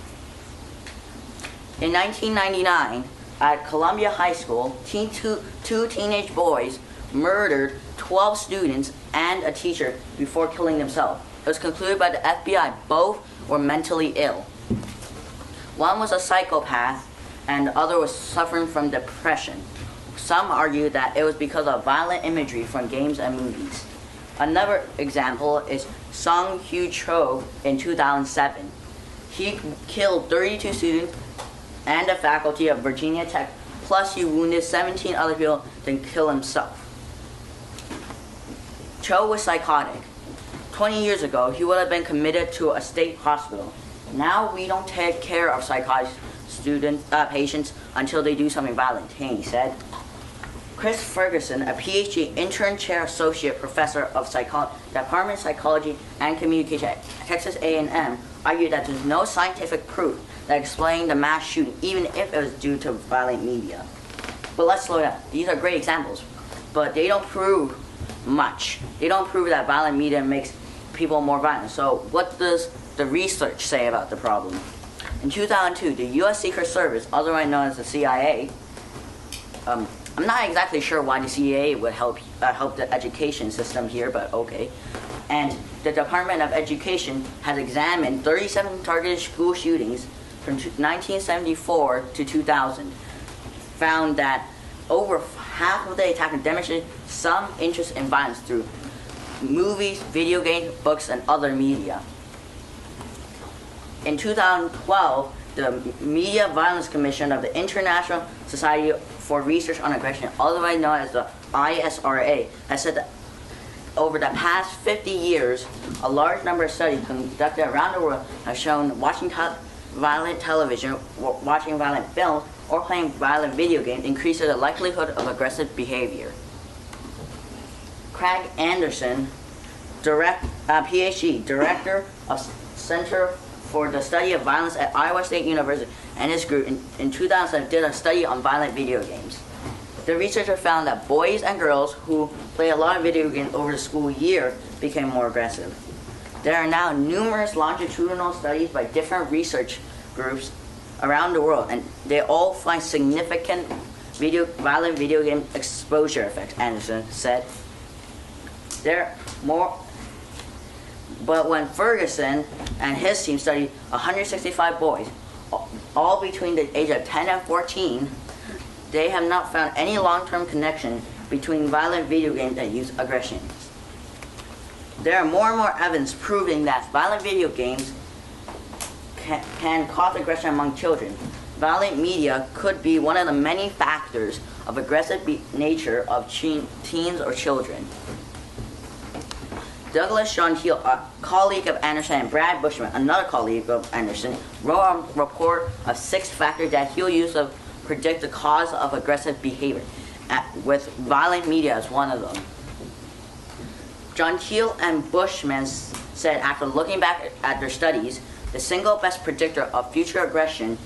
In 1999, at Columbia High School, two teenage boys murdered 12 students and a teacher before killing themselves. It was concluded by the FBI both were mentally ill. One was a psychopath and the other was suffering from depression. Some argue that it was because of violent imagery from games and movies. Another example is Sung Hyu Cho in 2007. He killed 32 students and a faculty of Virginia Tech, plus he wounded 17 other people, then killed himself. Cho was psychotic. 20 years ago, he would have been committed to a state hospital. Now we don't take care of psychotic patients until they do something violent, Taney said. Chris Ferguson, a PhD intern chair associate professor of Department of Psychology and Communication at Texas A&M, argued that there's no scientific proof that explained the mass shooting, even if it was due to violent media. But let's slow down. These are great examples, but they don't prove much. They don't prove that violent media makes people more violent. So what does the research say about the problem? In 2002, the U.S. Secret Service, otherwise known as the CIA, I'm not exactly sure why the CIA would help the education system here, but okay. And the Department of Education has examined 37 targeted school shootings from 1974 to 2000. Found that over half of the attackers demonstrated some interest in violence through movies, video games, books, and other media. In 2012, the Media Violence Commission of the International Society for Research on Aggression, otherwise known as the ISRA, has said that over the past 50 years, a large number of studies conducted around the world have shown watching violent television, watching violent films, or playing violent video games increases the likelihood of aggressive behavior. Craig Anderson, PhD, Director of Center for the Study of Violence at Iowa State University, and his group in 2007 did a study on violent video games. The researcher found that boys and girls who play a lot of video games over the school year became more aggressive. There are now numerous longitudinal studies by different research groups around the world, and they all find significant violent video game exposure effects, Anderson said. But when Ferguson and his team studied 165 boys, all between the age of 10 and 14, they have not found any long-term connection between violent video games and youth aggression. There are more and more evidence proving that violent video games can cause aggression among children. Violent media could be one of the many factors of aggressive nature of teens or children. Douglas John Hill, a colleague of Anderson, and Brad Bushman, another colleague of Anderson, wrote a report of 6 factors that Hill used to predict the cause of aggressive behavior, with violent media as one of them. John Hill and Bushman said after looking back at their studies, the single best predictor of future aggression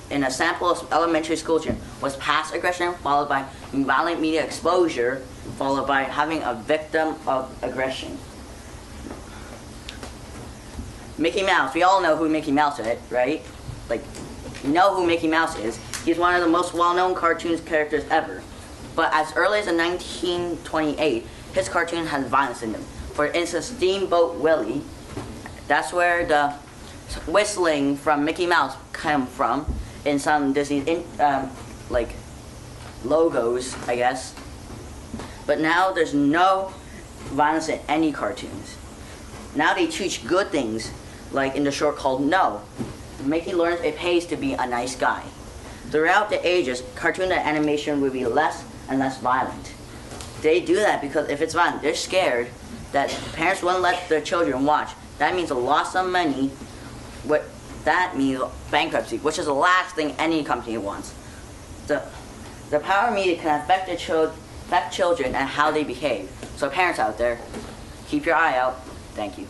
in a sample of elementary school children was past aggression, followed by violent media exposure, followed by having a victim of aggression. Mickey Mouse, we all know who Mickey Mouse is, right? Like, you know who Mickey Mouse is. He's one of the most well-known cartoon characters ever. But as early as 1928, his cartoon has violence in them. For instance, Steamboat Willie, that's where the whistling from Mickey Mouse came from in some Disney logos, I guess. But now there's no violence in any cartoons. Now they teach good things, like in the short called No. Mickey learns it pays to be a nice guy. Throughout the ages, cartoon and animation will be less and less violent. They do that because if it's violent, they're scared that parents wouldn't let their children watch. That means a loss of money. That means bankruptcy, which is the last thing any company wants. The power of media can affect children and how they behave. So parents out there, keep your eye out. Thank you.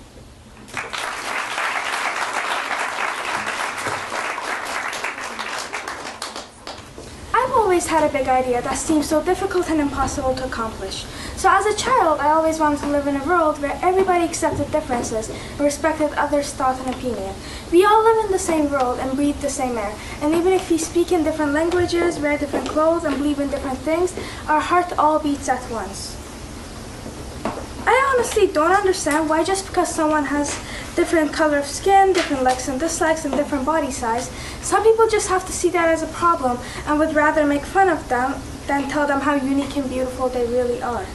I've always had a big idea that seems so difficult and impossible to accomplish. So as a child, I always wanted to live in a world where everybody accepted differences and respected others' thought and opinion. We all live in the same world and breathe the same air. And even if we speak in different languages, wear different clothes, and believe in different things, our heart all beats at once. I honestly don't understand why just because someone has different color of skin, different likes and dislikes, and different body size, some people just have to see that as a problem and would rather make fun of them than tell them how unique and beautiful they really are.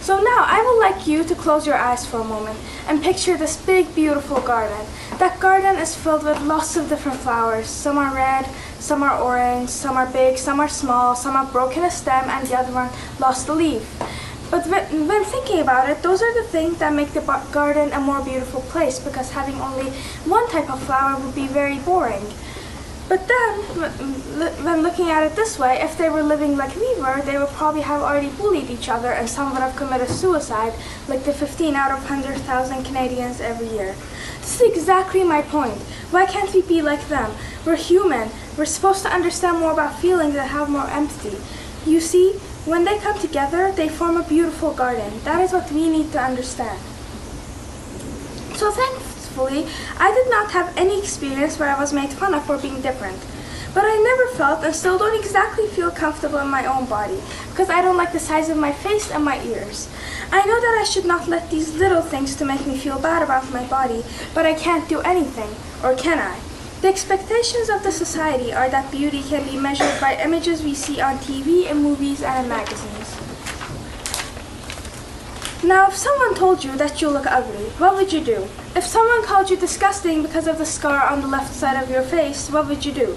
So now I would like you to close your eyes for a moment and picture this big, beautiful garden. That garden is filled with lots of different flowers. Some are red, some are orange, some are big, some are small, some have broken a stem, and the other one lost a leaf. But when thinking about it, those are the things that make the garden a more beautiful place, because having only one type of flower would be very boring. But then, when looking at it this way, if they were living like we were, they would probably have already bullied each other, and some would have committed suicide, like the 15 out of 100,000 Canadians every year. This is exactly my point. Why can't we be like them? We're human. We're supposed to understand more about feelings and have more empathy. You see, When they come together, they form a beautiful garden. That is what we need to understand. So thankfully, I did not have any experience where I was made fun of for being different. But I never felt and still don't exactly feel comfortable in my own body because I don't like the size of my face and my ears. I know that I should not let these little things to make me feel bad about my body, but I can't do anything, or can I? The expectations of the society are that beauty can be measured by images we see on TV and movies and in magazines. Now, if someone told you that you look ugly, what would you do? If someone called you disgusting because of the scar on the left side of your face, what would you do?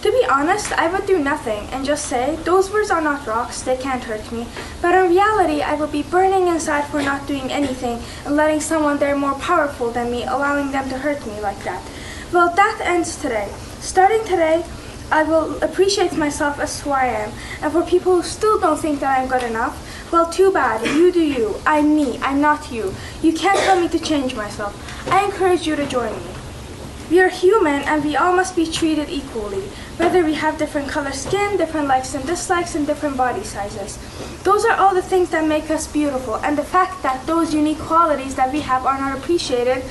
To be honest, I would do nothing and just say, those words are not rocks, they can't hurt me. But in reality, I would be burning inside for not doing anything and letting someone there more powerful than me, allowing them to hurt me like that. Well, that ends today. Starting today, I will appreciate myself as who I am. And for people who still don't think that I'm good enough, well, too bad. You do you. I'm me. I'm not you. You can't tell me to change myself. I encourage you to join me. We are human and we all must be treated equally, whether we have different color skin, different likes and dislikes, and different body sizes. Those are all the things that make us beautiful, and the fact that those unique qualities that we have are not appreciated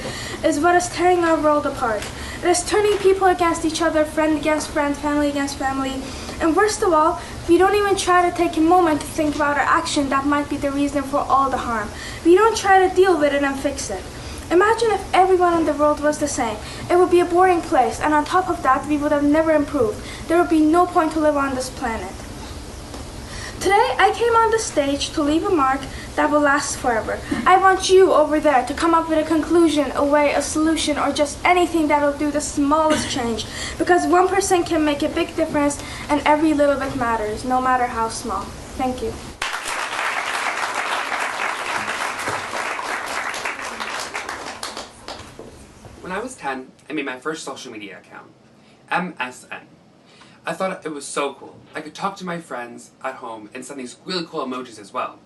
is what is tearing our world apart. It is turning people against each other, friend against friend, family against family, and worst of all, we don't even try to take a moment to think about our action that might be the reason for all the harm. We don't try to deal with it and fix it. Imagine if everyone in the world was the same. It would be a boring place, and on top of that, we would have never improved. There would be no point to live on this planet. Today, I came on the stage to leave a mark that will last forever. I want you over there to come up with a conclusion, a way, a solution, or just anything that will do the smallest change. Because one person can make a big difference, and every little bit matters, no matter how small. Thank you. When I was 10, I made my first social media account, MSN. I thought it was so cool. I could talk to my friends at home and send these really cool emojis as well.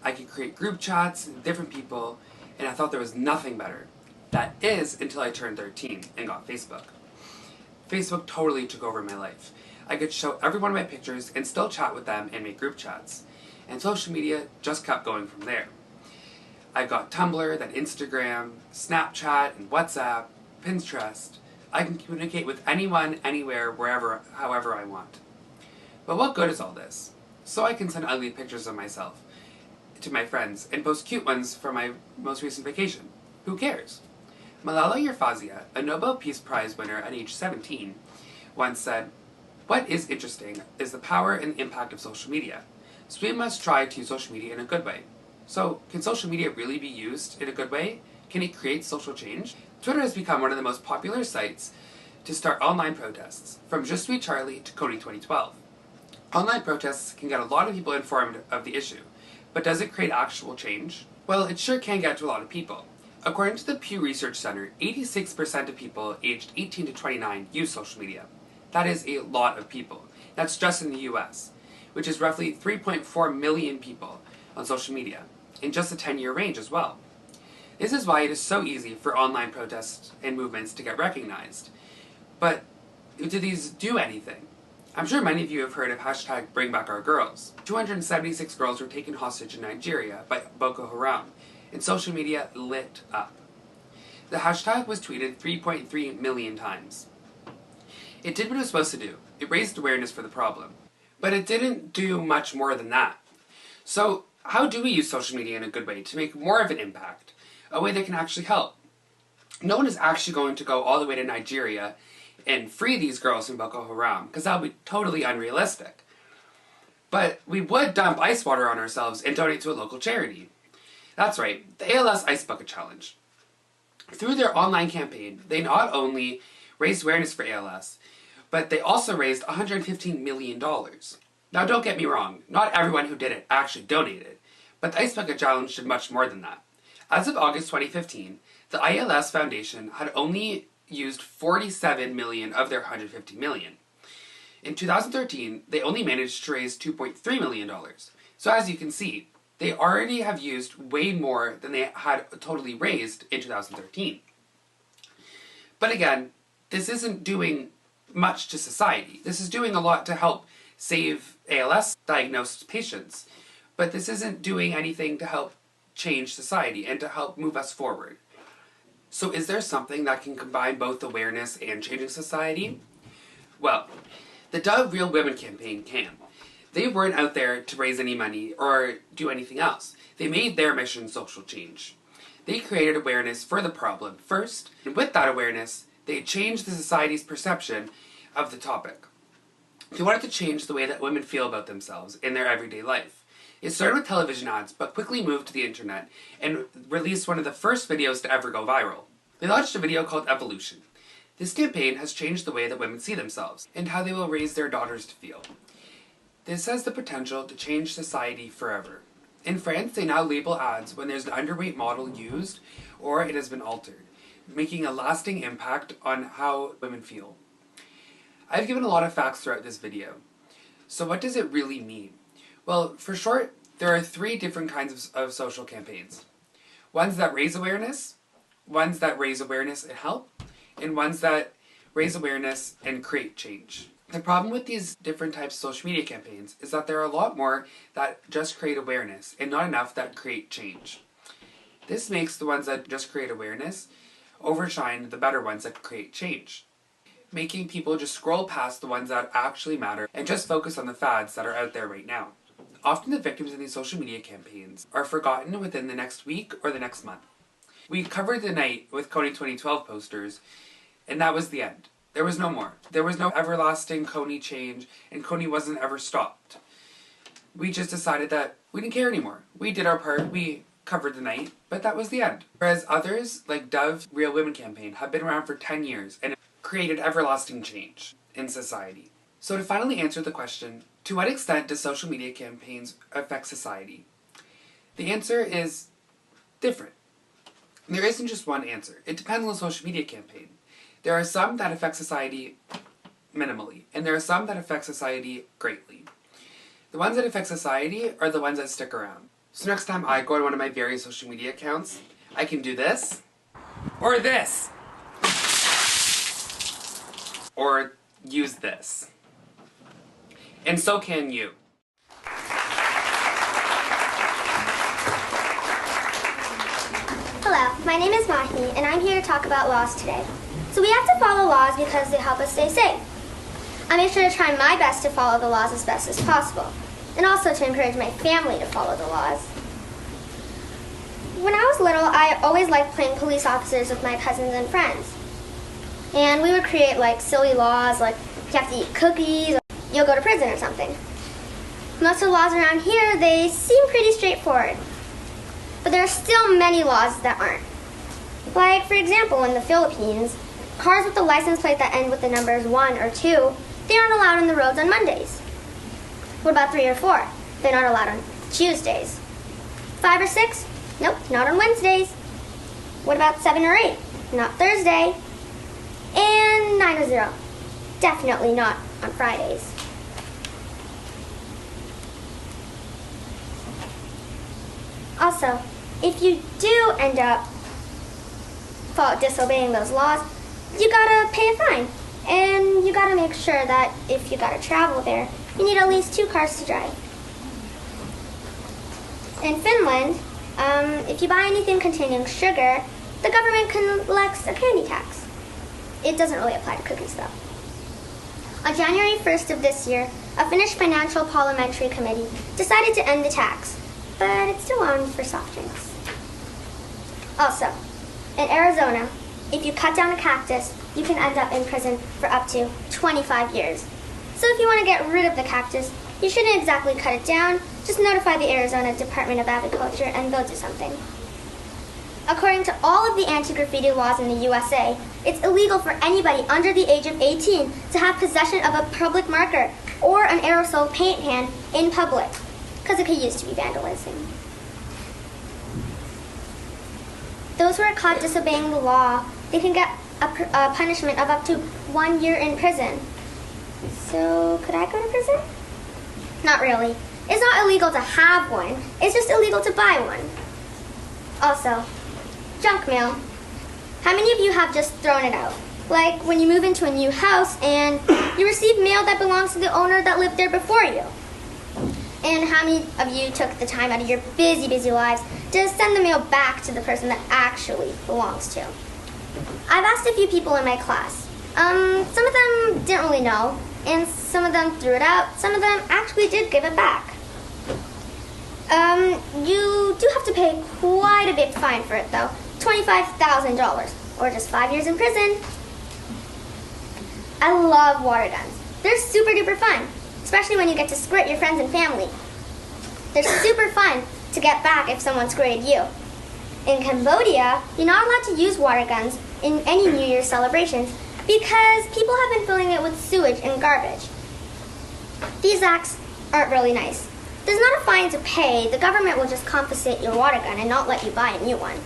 I could create group chats with different people, and I thought there was nothing better. That is until I turned 13 and got Facebook. Facebook totally took over my life. I could show everyone my pictures and still chat with them and make group chats. And social media just kept going from there. I got Tumblr, then Instagram, Snapchat, and WhatsApp, Pinterest. I can communicate with anyone, anywhere, wherever, however I want. But what good is all this? So I can send ugly pictures of myself to my friends and post cute ones from my most recent vacation. Who cares? Malala Yousafzai, a Nobel Peace Prize winner at age 17, once said, "What is interesting is the power and the impact of social media. So we must try to use social media in a good way." So, can social media really be used in a good way? Can it create social change? Twitter has become one of the most popular sites to start online protests, from Je suis Charlie to Cody 2012. Online protests can get a lot of people informed of the issue, but does it create actual change? Well, it sure can get to a lot of people. According to the Pew Research Center, 86% of people aged 18 to 29 use social media. That is a lot of people. That's just in the US, which is roughly 3.4 million people on social media, in just a 10-year range as well. This is why it is so easy for online protests and movements to get recognized. But do these do anything? I'm sure many of you have heard of hashtag #BringBackOurGirls. 276 girls were taken hostage in Nigeria by Boko Haram, and social media lit up. The hashtag was tweeted 3.3 million times. It did what it was supposed to do. It raised awareness for the problem. But it didn't do much more than that. So, how do we use social media in a good way to make more of an impact? A way that can actually help? No one is actually going to go all the way to Nigeria and free these girls from Boko Haram, because that would be totally unrealistic. But we would dump ice water on ourselves and donate to a local charity. That's right, the ALS Ice Bucket Challenge. Through their online campaign, they not only raised awareness for ALS, but they also raised $115 million. Now don't get me wrong, not everyone who did it actually donated, but the Ice Bucket Challenge did much more than that. As of August 2015, the ILS Foundation had only used 47 million of their 150 million. In 2013, they only managed to raise $2.3 million. So as you can see, they already have used way more than they had totally raised in 2013. But again, this isn't doing much to society. This is doing a lot to help save ALS diagnosed patients. But this isn't doing anything to help change society and to help move us forward. So is there something that can combine both awareness and changing society? Well, the Dove Real Women campaign can. They weren't out there to raise any money or do anything else. They made their mission social change. They created awareness for the problem first, and with that awareness, they changed the society's perception of the topic. They wanted to change the way that women feel about themselves in their everyday life. It started with television ads, but quickly moved to the internet and released one of the first videos to ever go viral. They launched a video called Evolution. This campaign has changed the way that women see themselves and how they will raise their daughters to feel. This has the potential to change society forever. In France, they now label ads when there's an underweight model used or it has been altered, making a lasting impact on how women feel. I've given a lot of facts throughout this video. So what does it really mean? Well, for short, there are 3 different kinds of social campaigns. Ones that raise awareness, ones that raise awareness and help, and ones that raise awareness and create change. The problem with these different types of social media campaigns is that there are a lot more that just create awareness and not enough that create change. This makes the ones that just create awareness overshine the better ones that create change, making people just scroll past the ones that actually matter and just focus on the fads that are out there right now. Often the victims in these social media campaigns are forgotten within the next week or the next month. We covered the night with Coney 2012 posters, and that was the end. There was no more. There was no everlasting Coney change, and Coney wasn't ever stopped. We just decided that we didn't care anymore. We did our part, we covered the night, but that was the end. Whereas others, like Dove Real Women campaign, have been around for 10 years and created everlasting change in society. So to finally answer the question, to what extent does social media campaigns affect society? The answer is different. There isn't just one answer. It depends on the social media campaign. There are some that affect society minimally, and there are some that affect society greatly. The ones that affect society are the ones that stick around. So next time I go on one of my various social media accounts, I can do this, or this, or use this. And so can you. Hello, my name is Mahi, and I'm here to talk about laws today. So we have to follow laws because they help us stay safe. I make sure to try my best to follow the laws as best as possible, and also to encourage my family to follow the laws. When I was little, I always liked playing police officers with my cousins and friends. And we would create like silly laws, like you have to eat cookies, or you'll go to prison or something. Most of the laws around here, they seem pretty straightforward. But there are still many laws that aren't. Like, for example, in the Philippines, cars with the license plate that end with the numbers 1 or 2, they aren't allowed on the roads on Mondays. What about 3 or 4? They're not allowed on Tuesdays. 5 or 6? Nope, not on Wednesdays. What about 7 or 8? Not Thursday. And 9 or 0? Definitely not on Fridays. Also, if you do end up disobeying those laws, you gotta pay a fine. And you gotta make sure that if you gotta travel there, you need at least 2 cars to drive. In Finland, if you buy anything containing sugar, the government collects a candy tax. It doesn't really apply to cookies though. On January 1st of this year, a Finnish financial parliamentary committee decided to end the tax, but it's still on for soft drinks. Also, in Arizona, if you cut down a cactus, you can end up in prison for up to 25 years. So if you want to get rid of the cactus, you shouldn't exactly cut it down, just notify the Arizona Department of Agriculture and they'll do something. According to all of the anti-graffiti laws in the USA, it's illegal for anybody under the age of 18 to have possession of a public marker or an aerosol paint can in public, because it could use to be vandalism. Those who are caught disobeying the law, they can get a punishment of up to 1 year in prison. So, could I go to prison? Not really. It's not illegal to have one, it's just illegal to buy one. Also, junk mail. How many of you have just thrown it out? Like when you move into a new house and you receive mail that belongs to the owner that lived there before you. And how many of you took the time out of your busy, busy lives to send the mail back to the person that actually belongs to? I've asked a few people in my class. Some of them didn't really know, and some of them threw it out. Some of them actually did give it back. You do have to pay quite a big fine for it, though. $25,000, or just 5 years in prison. I love water guns. They're super duper fun, especially when you get to squirt your friends and family. They're super fun to get back if someone squirted you. In Cambodia, you're not allowed to use water guns in any New Year's celebrations because people have been filling it with sewage and garbage. These acts aren't really nice. There's not a fine to pay. The government will just confiscate your water gun and not let you buy a new one.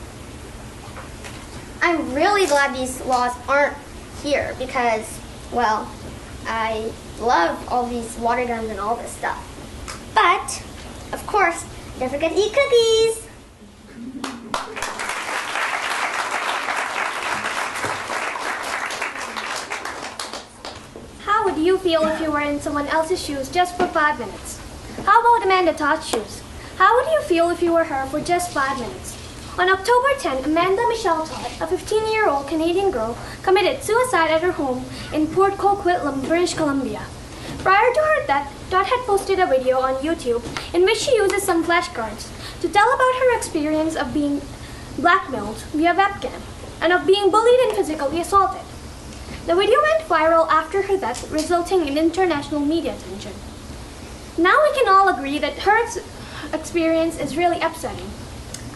I'm really glad these laws aren't here because, well, I love all these water guns and all this stuff. But, of course, don't forget to eat cookies. How would you feel if you were in someone else's shoes just for 5 minutes? How about Amanda Todd's shoes? How would you feel if you were her for just 5 minutes? On October 10, Amanda Michelle Todd, a 15-year-old Canadian girl, committed suicide at her home in Port Coquitlam, British Columbia. Prior to her death, Todd had posted a video on YouTube in which she uses some flashcards to tell about her experience of being blackmailed via webcam and of being bullied and physically assaulted. The video went viral after her death, resulting in international media attention. Now we can all agree that her experience is really upsetting.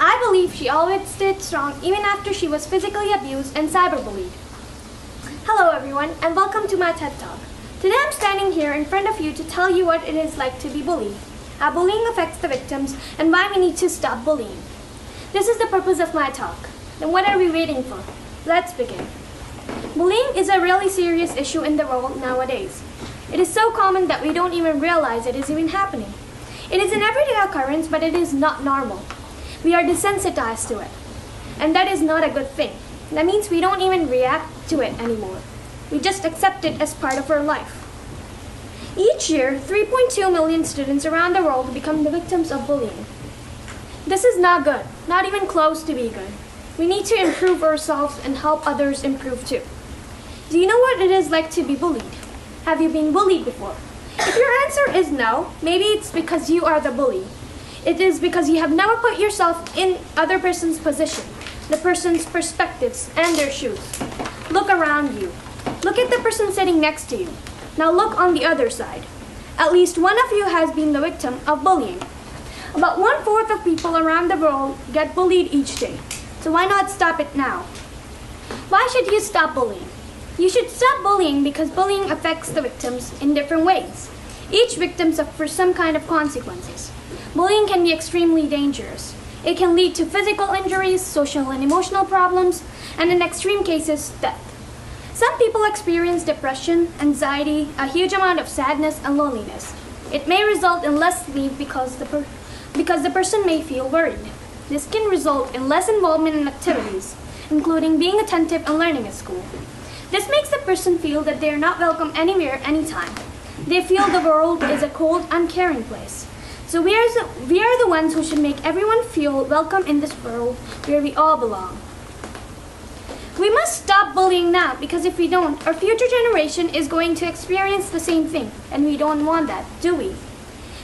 I believe she always stayed strong even after she was physically abused and cyberbullied. Hello everyone, and welcome to my TED Talk. Today I'm standing here in front of you to tell you what it is like to be bullied, how bullying affects the victims, and why we need to stop bullying. This is the purpose of my talk. Then what are we waiting for? Let's begin. Bullying is a really serious issue in the world nowadays. It is so common that we don't even realize it is even happening. It is an everyday occurrence, but it is not normal. We are desensitized to it. And that is not a good thing. That means we don't even react to it anymore. We just accept it as part of our life. Each year, 3.2 million students around the world become the victims of bullying. This is not good, not even close to be good. We need to improve ourselves and help others improve too. Do you know what it is like to be bullied? Have you been bullied before? If your answer is no, maybe it's because you are the bully. It is because you have never put yourself in other person's position, the person's perspectives and their shoes. Look around you. Look at the person sitting next to you. Now look on the other side. At least one of you has been the victim of bullying. About 1/4 of people around the world get bullied each day. So why not stop it now? Why should you stop bullying? You should stop bullying because bullying affects the victims in different ways. Each victim suffers some kind of consequences. Bullying can be extremely dangerous. It can lead to physical injuries, social and emotional problems, and in extreme cases, death. Some people experience depression, anxiety, a huge amount of sadness and loneliness. It may result in less sleep because the person may feel worried. This can result in less involvement in activities, including being attentive and learning at school. This makes the person feel that they are not welcome anywhere, anytime. They feel the world is a cold, uncaring place. So we are the ones who should make everyone feel welcome in this world where we all belong. We must stop bullying now because if we don't, our future generation is going to experience the same thing, and we don't want that, do we?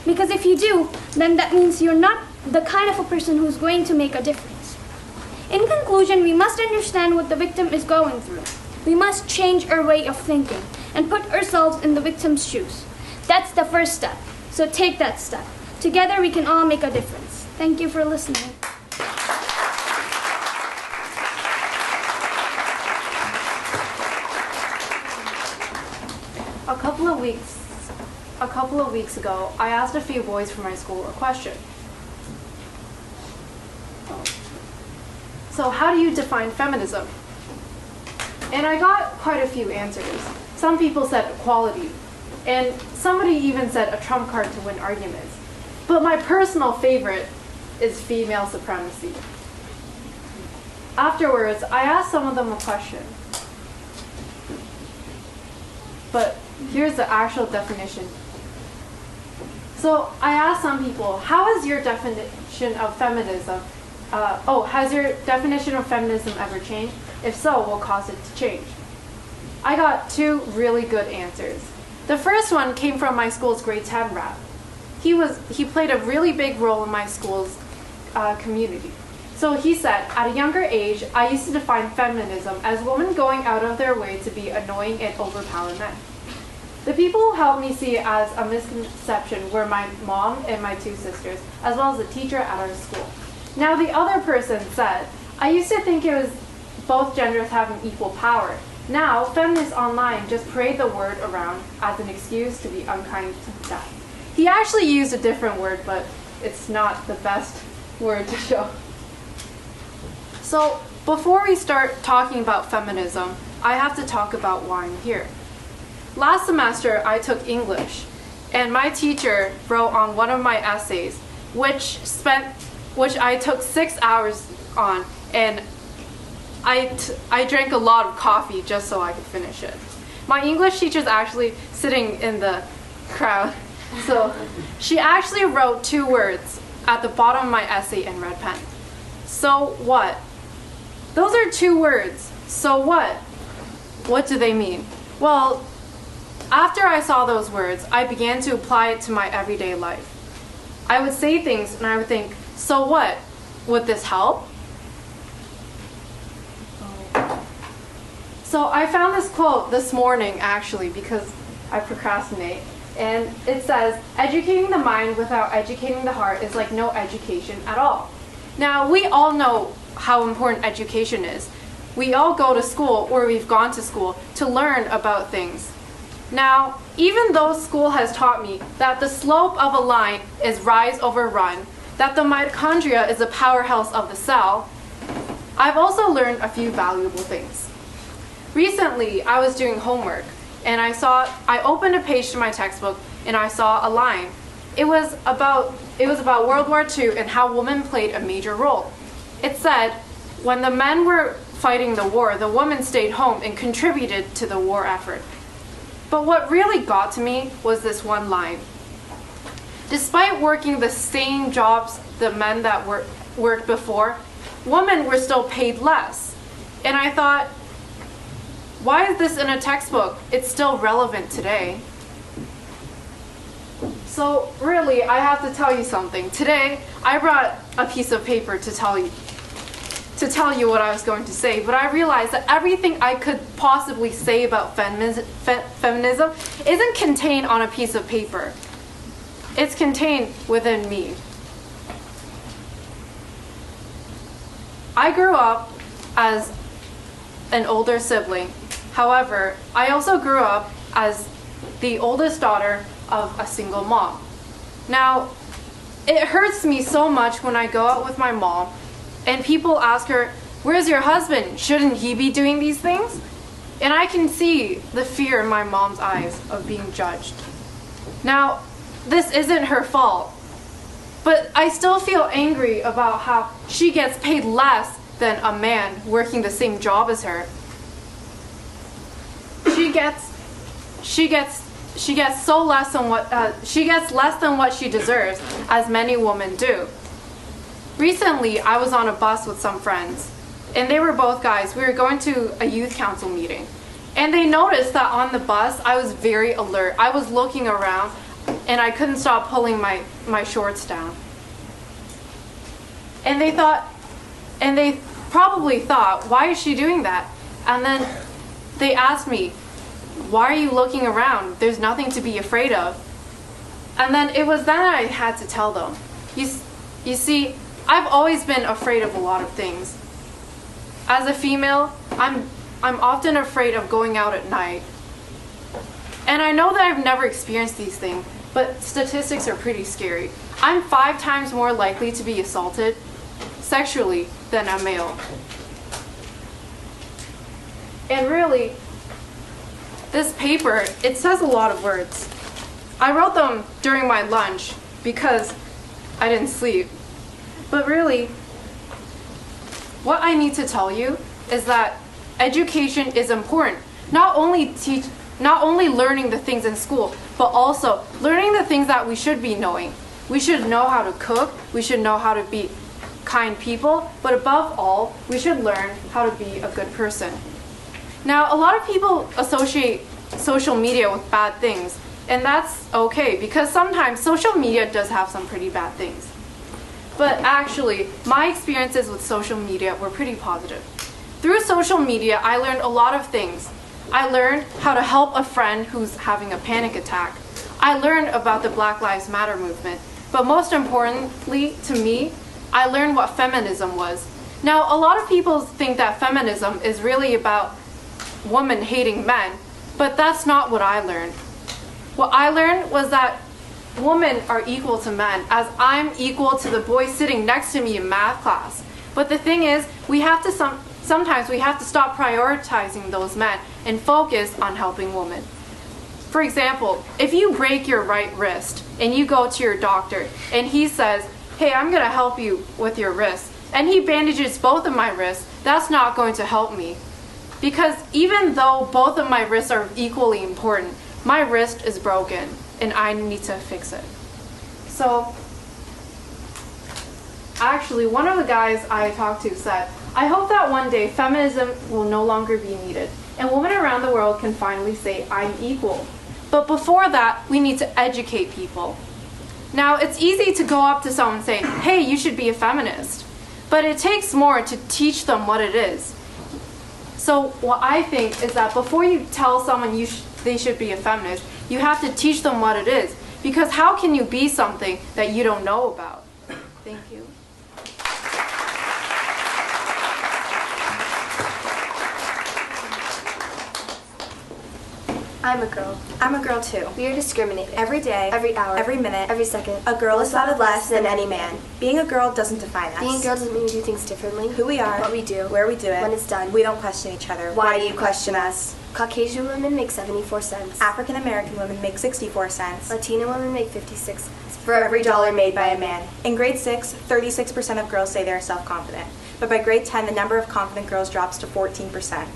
Because if you do, then that means you're not the kind of a person who's going to make a difference. In conclusion, we must understand what the victim is going through. We must change our way of thinking and put ourselves in the victim's shoes. That's the first step, so take that step. Together we can all make a difference. Thank you for listening. A couple of weeks ago, I asked a few boys from my school a question. So how do you define feminism? And I got quite a few answers. Some people said equality, and somebody even said a trump card to win arguments. But my personal favorite is female supremacy. Afterwards, I asked some of them a question. but here's the actual definition. So I asked some people, how is your definition of feminism? Has your definition of feminism ever changed? If so, what caused it to change? I got 2 really good answers. The first one came from my school's grade 10 rep. He played a really big role in my school's community. So he said, at a younger age, I used to define feminism as women going out of their way to be annoying and overpower men. The people who helped me see it as a misconception were my mom and my 2 sisters, as well as the teacher at our school. Now the other person said, I used to think it was both genders having equal power. Now, feminists online just parade the word around as an excuse to be unkind to death. He actually used a different word, but it's not the best word to show. So, before we start talking about feminism, I have to talk about why I'm here. Last semester, I took English, and my teacher wrote on one of my essays, which I took 6 hours on, and I drank a lot of coffee just so I could finish it. My English teacher's actually sitting in the crowd, so she actually wrote 2 words at the bottom of my essay in red pen. So what? Those are 2 words. So what? What do they mean? Well, after I saw those words, I began to apply it to my everyday life. I would say things and I would think, so what? Would this help? So I found this quote this morning actually because I procrastinate. And it says, educating the mind without educating the heart is like no education at all. Now, we all know how important education is. We all go to school, or we've gone to school, to learn about things. Now, even though school has taught me that the slope of a line is rise over run, that the mitochondria is a powerhouse of the cell, I've also learned a few valuable things. Recently, I was doing homework, and I opened a page to my textbook, and I saw a line. It was about World War II and how women played a major role. It said, when the men were fighting the war, the women stayed home and contributed to the war effort. But what really got to me was this one line. Despite working the same jobs the men that worked before, women were still paid less. And I thought, why is this in a textbook? It's still relevant today. So really, I have to tell you something. Today, I brought a piece of paper to tell you what I was going to say, but I realized that everything I could possibly say about feminism isn't contained on a piece of paper. It's contained within me. I grew up as an older sibling. However, I also grew up as the oldest daughter of a single mom. Now, it hurts me so much when I go out with my mom and people ask her, "Where's your husband? Shouldn't he be doing these things?" And I can see the fear in my mom's eyes of being judged. Now, this isn't her fault, but I still feel angry about how she gets paid less than a man working the same job as her. She gets less than what she deserves, as many women do. Recently, I was on a bus with some friends, and they were both guys. We were going to a youth council meeting, and they noticed that on the bus, I was very alert. I was looking around, and I couldn't stop pulling my shorts down. And they probably thought, why is she doing that? And then they asked me, why are you looking around? There's nothing to be afraid of. And then it was then I had to tell them. You see, I've always been afraid of a lot of things. As a female, I'm often afraid of going out at night. And I know that I've never experienced these things, but statistics are pretty scary. I'm 5 times more likely to be assaulted sexually than a male. And really, this paper, it says a lot of words. I wrote them during my lunch because I didn't sleep. But really, what I need to tell you is that education is important. Not only not only learning the things in school, but also learning the things that we should be knowing. We should know how to cook, we should know how to be kind people, but above all, we should learn how to be a good person. Now, a lot of people associate social media with bad things, and that's okay because sometimes social media does have some pretty bad things. But actually, my experiences with social media were pretty positive. Through social media, I learned a lot of things. I learned how to help a friend who's having a panic attack. I learned about the Black Lives Matter movement. But most importantly to me, I learned what feminism was. Now, a lot of people think that feminism is really about women hating men, but that's not what I learned. What I learned was that women are equal to men, as I'm equal to the boy sitting next to me in math class. But the thing is, sometimes we have to stop prioritizing those men and focus on helping women. For example, if you break your right wrist and you go to your doctor and he says, hey, I'm gonna help you with your wrist, and he bandages both of my wrists, that's not going to help me. Because even though both of my wrists are equally important, my wrist is broken and I need to fix it. So, actually, one of the guys I talked to said, I hope that one day feminism will no longer be needed and women around the world can finally say, I'm equal. But before that, we need to educate people. Now, it's easy to go up to someone and say, hey, you should be a feminist. But it takes more to teach them what it is. So what I think is that before you tell someone they should be a feminist, you have to teach them what it is. Because how can you be something that you don't know about? Thank you. I'm a girl. I'm a girl too. We are discriminated. Every day, every hour, every minute, every second. A girl is thought of less than any man. Being a girl doesn't define us. Being a girl doesn't mean we do things differently. Who we are, what we do, where we do it, when it's done. We don't question each other. Why do you question us? Caucasian women make 74 cents. African American women make 64 cents. Latina women make 56 cents. For every dollar made by a man. In grade 6, 36% of girls say they are self-confident. But by grade 10, the number of confident girls drops to 14%.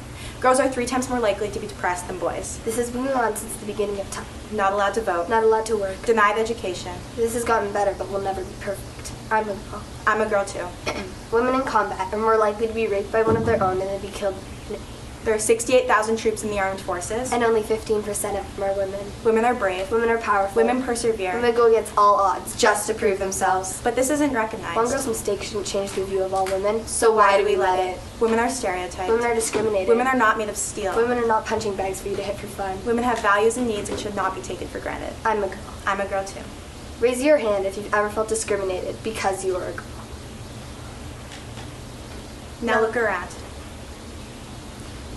Girls are 3 times more likely to be depressed than boys. This has been on since the beginning of time. Not allowed to vote. Not allowed to work. Denied education. This has gotten better, but will never be perfect. I'm a girl. I'm a girl too. Women in combat are more likely to be raped by one of their own than to be killed. There are 68,000 troops in the armed forces. And only 15% of them are women. Women are brave. Women are powerful. Women persevere. Women go against all odds just to prove themselves. But this isn't recognized. One girl's mistake shouldn't change the view of all women. So why do we let it? Women are stereotyped. Women are discriminated. Women are not made of steel. Women are not punching bags for you to hit for fun. Women have values and needs and should not be taken for granted. I'm a girl. I'm a girl too. Raise your hand if you've ever felt discriminated because you are a girl. Now look around.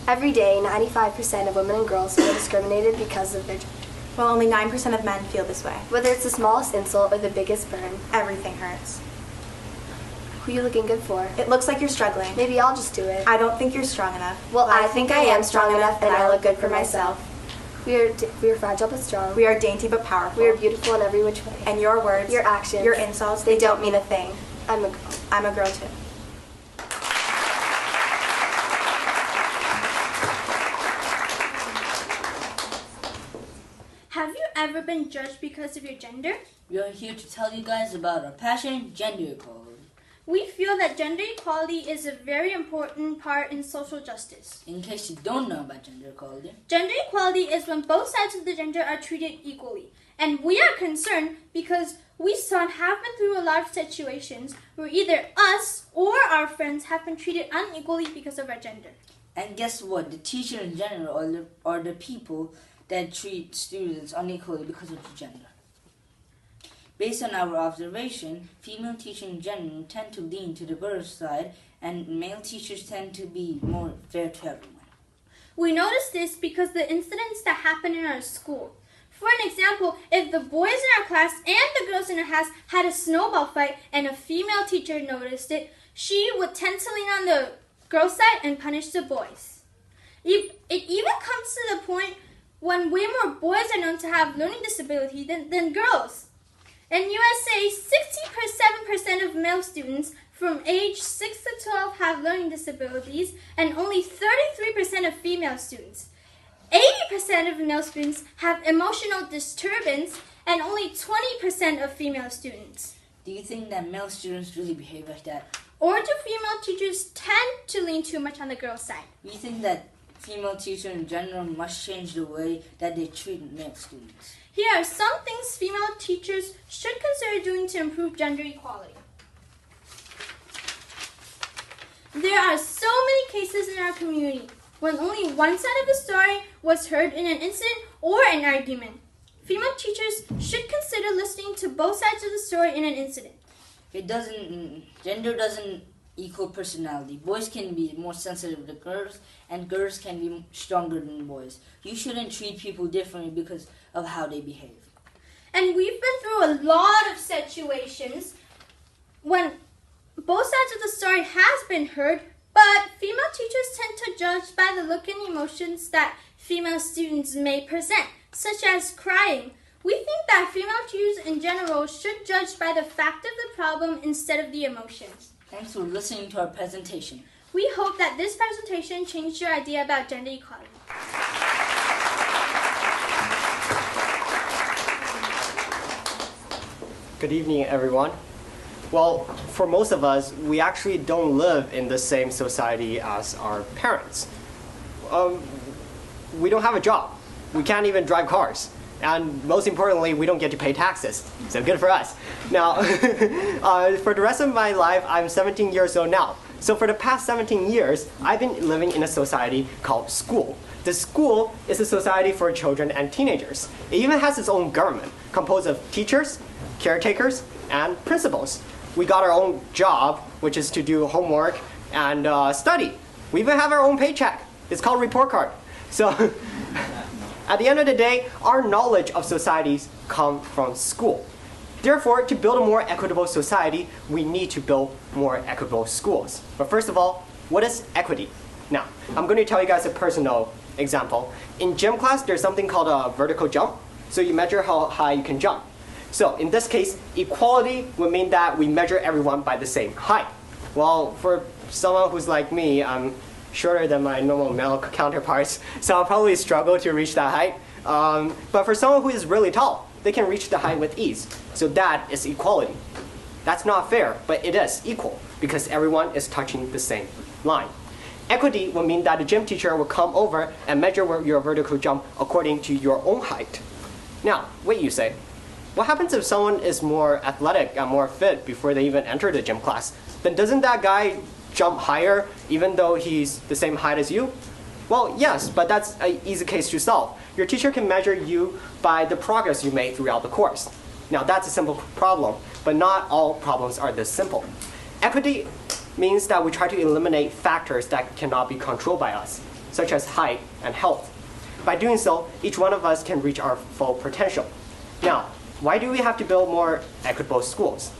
Every day, 95% of women and girls feel discriminated because of their gender. Well, only 9% of men feel this way. Whether it's the smallest insult or the biggest burn, everything hurts. Who are you looking good for? It looks like you're struggling. Maybe I'll just do it. I don't think you're strong enough. Well, I think I am strong enough and I look good for myself. We are fragile but strong. We are dainty but powerful. We are beautiful in every which way. And your words, your actions, your insults, they don't mean a thing. I'm a girl. I'm a girl too. Have you ever been judged because of your gender? We are here to tell you guys about our passion, gender equality. We feel that gender equality is a very important part in social justice. In case you don't know about gender equality, gender equality is when both sides of the gender are treated equally. And we are concerned because we have been through a lot of situations where either us or our friends have been treated unequally because of our gender. And guess what? The teacher in general are the people that treat students unequally because of the gender. Based on our observation, female teachers in general tend to lean to the better side, and male teachers tend to be more fair to everyone. We noticed this because the incidents that happen in our school. For an example, if the boys in our class and the girls in our class had a snowball fight and a female teacher noticed it, she would tend to lean on the girls' side and punish the boys. It even comes to the point when way more boys are known to have learning disability than girls. In USA, 67% of male students from age 6 to 12 have learning disabilities, and only 33% of female students. 80% of male students have emotional disturbance and only 20% of female students. Do you think that male students really behave like that? Or do female teachers tend to lean too much on the girls' side? Do you think that female teachers in general must change the way that they treat male students? Here are some things female teachers should consider doing to improve gender equality. There are so many cases in our community when only one side of the story was heard in an incident or an argument. Female teachers should consider listening to both sides of the story in an incident. Gender doesn't equal personality. Boys can be more sensitive to girls, and girls can be stronger than boys. You shouldn't treat people differently because of how they behave. And we've been through a lot of situations when both sides of the story has been heard, but female teachers tend to judge by the look and emotions that female students may present, such as crying. We think that female teachers in general should judge by the fact of the problem instead of the emotions. Thanks for listening to our presentation. We hope that this presentation changed your idea about gender equality. Good evening, everyone. Well, for most of us, we actually don't live in the same society as our parents. We don't have a job. We can't even drive cars. And most importantly, we don't get to pay taxes. So good for us. Now, for the rest of my life, I'm 17 years old now. So for the past 17 years, I've been living in a society called school. The school is a society for children and teenagers. It even has its own government, composed of teachers, caretakers, and principals. We got our own job, which is to do homework and study. We even have our own paycheck. It's called report card. So at the end of the day, our knowledge of societies come from school. Therefore, to build a more equitable society, we need to build more equitable schools. But first of all, what is equity? Now, I'm going to tell you guys a personal example. In gym class, there's something called a vertical jump. So you measure how high you can jump. So in this case, equality would mean that we measure everyone by the same height. Well, for someone who's like me, I'm shorter than my normal male counterparts, so I'll probably struggle to reach that height. But for someone who is really tall, they can reach the height with ease. So that is equality. That's not fair, but it is equal because everyone is touching the same line. Equity would mean that the gym teacher will come over and measure your vertical jump according to your own height. Now, wait, you say, what happens if someone is more athletic and more fit before they even enter the gym class? Then doesn't that guy jump higher even though he's the same height as you? Well, yes, but that's an easy case to solve. Your teacher can measure you by the progress you made throughout the course. Now that's a simple problem, but not all problems are this simple. Equity means that we try to eliminate factors that cannot be controlled by us, such as height and health. By doing so, each one of us can reach our full potential. Now, why do we have to build more equitable schools?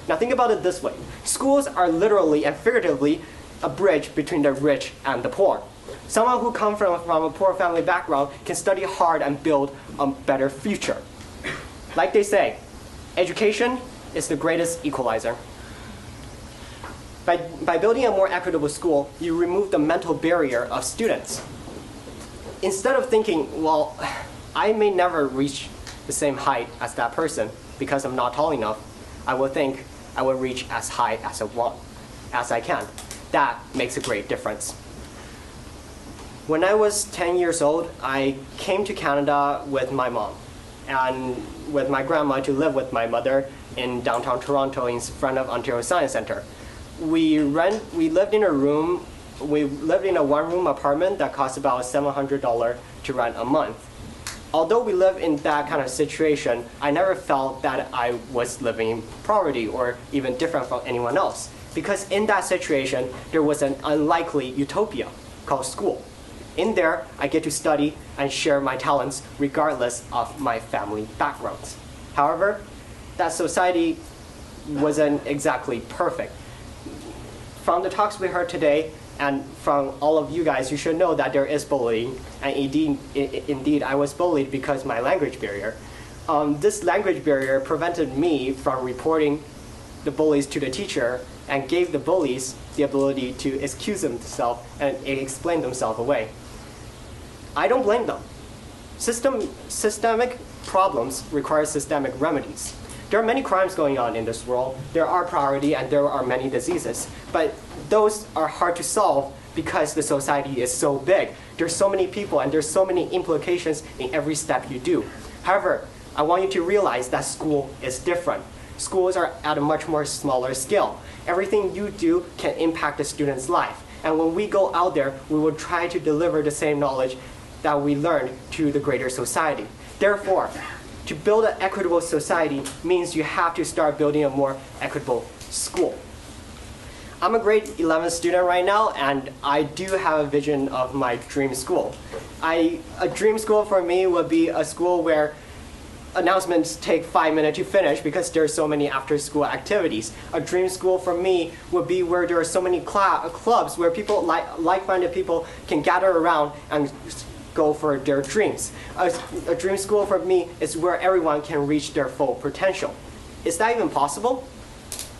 Now think about it this way. Schools are literally and figuratively a bridge between the rich and the poor. Someone who comes from a poor family background can study hard and build a better future. Like they say, education is the greatest equalizer. By building a more equitable school, you remove the mental barrier of students. Instead of thinking, well, I may never reach the same height as that person because I'm not tall enough, I will think I will reach as high as I can. That makes a great difference. When I was 10 years old, I came to Canada with my mom and with my grandma to live with my mother in downtown Toronto in front of Ontario Science Centre. We lived in a one-room apartment that cost about $700 to rent a month. Although we live in that kind of situation, I never felt that I was living in poverty or even different from anyone else. Because in that situation, there was an unlikely utopia called school. In there, I get to study and share my talents regardless of my family backgrounds. However, that society wasn't exactly perfect. From the talks we heard today, and from all of you guys, you should know that there is bullying, and indeed I was bullied because of my language barrier. This language barrier prevented me from reporting the bullies to the teacher and gave the bullies the ability to excuse themselves and explain themselves away. I don't blame them. Systemic problems require systemic remedies. There are many crimes going on in this world. There are poverty and there are many diseases. But those are hard to solve because the society is so big. There's so many people and there's so many implications in every step you do. However, I want you to realize that school is different. Schools are at a much more smaller scale. Everything you do can impact the student's life. And when we go out there, we will try to deliver the same knowledge that we learned to the greater society. Therefore, to build an equitable society means you have to start building a more equitable school. I'm a grade 11 student right now, and I do have a vision of my dream school. A dream school for me would be a school where announcements take 5 minutes to finish because there are so many after-school activities. A dream school for me would be where there are so many clubs where people, like-minded people, can gather around and go for their dreams. A dream school for me is where everyone can reach their full potential. Is that even possible?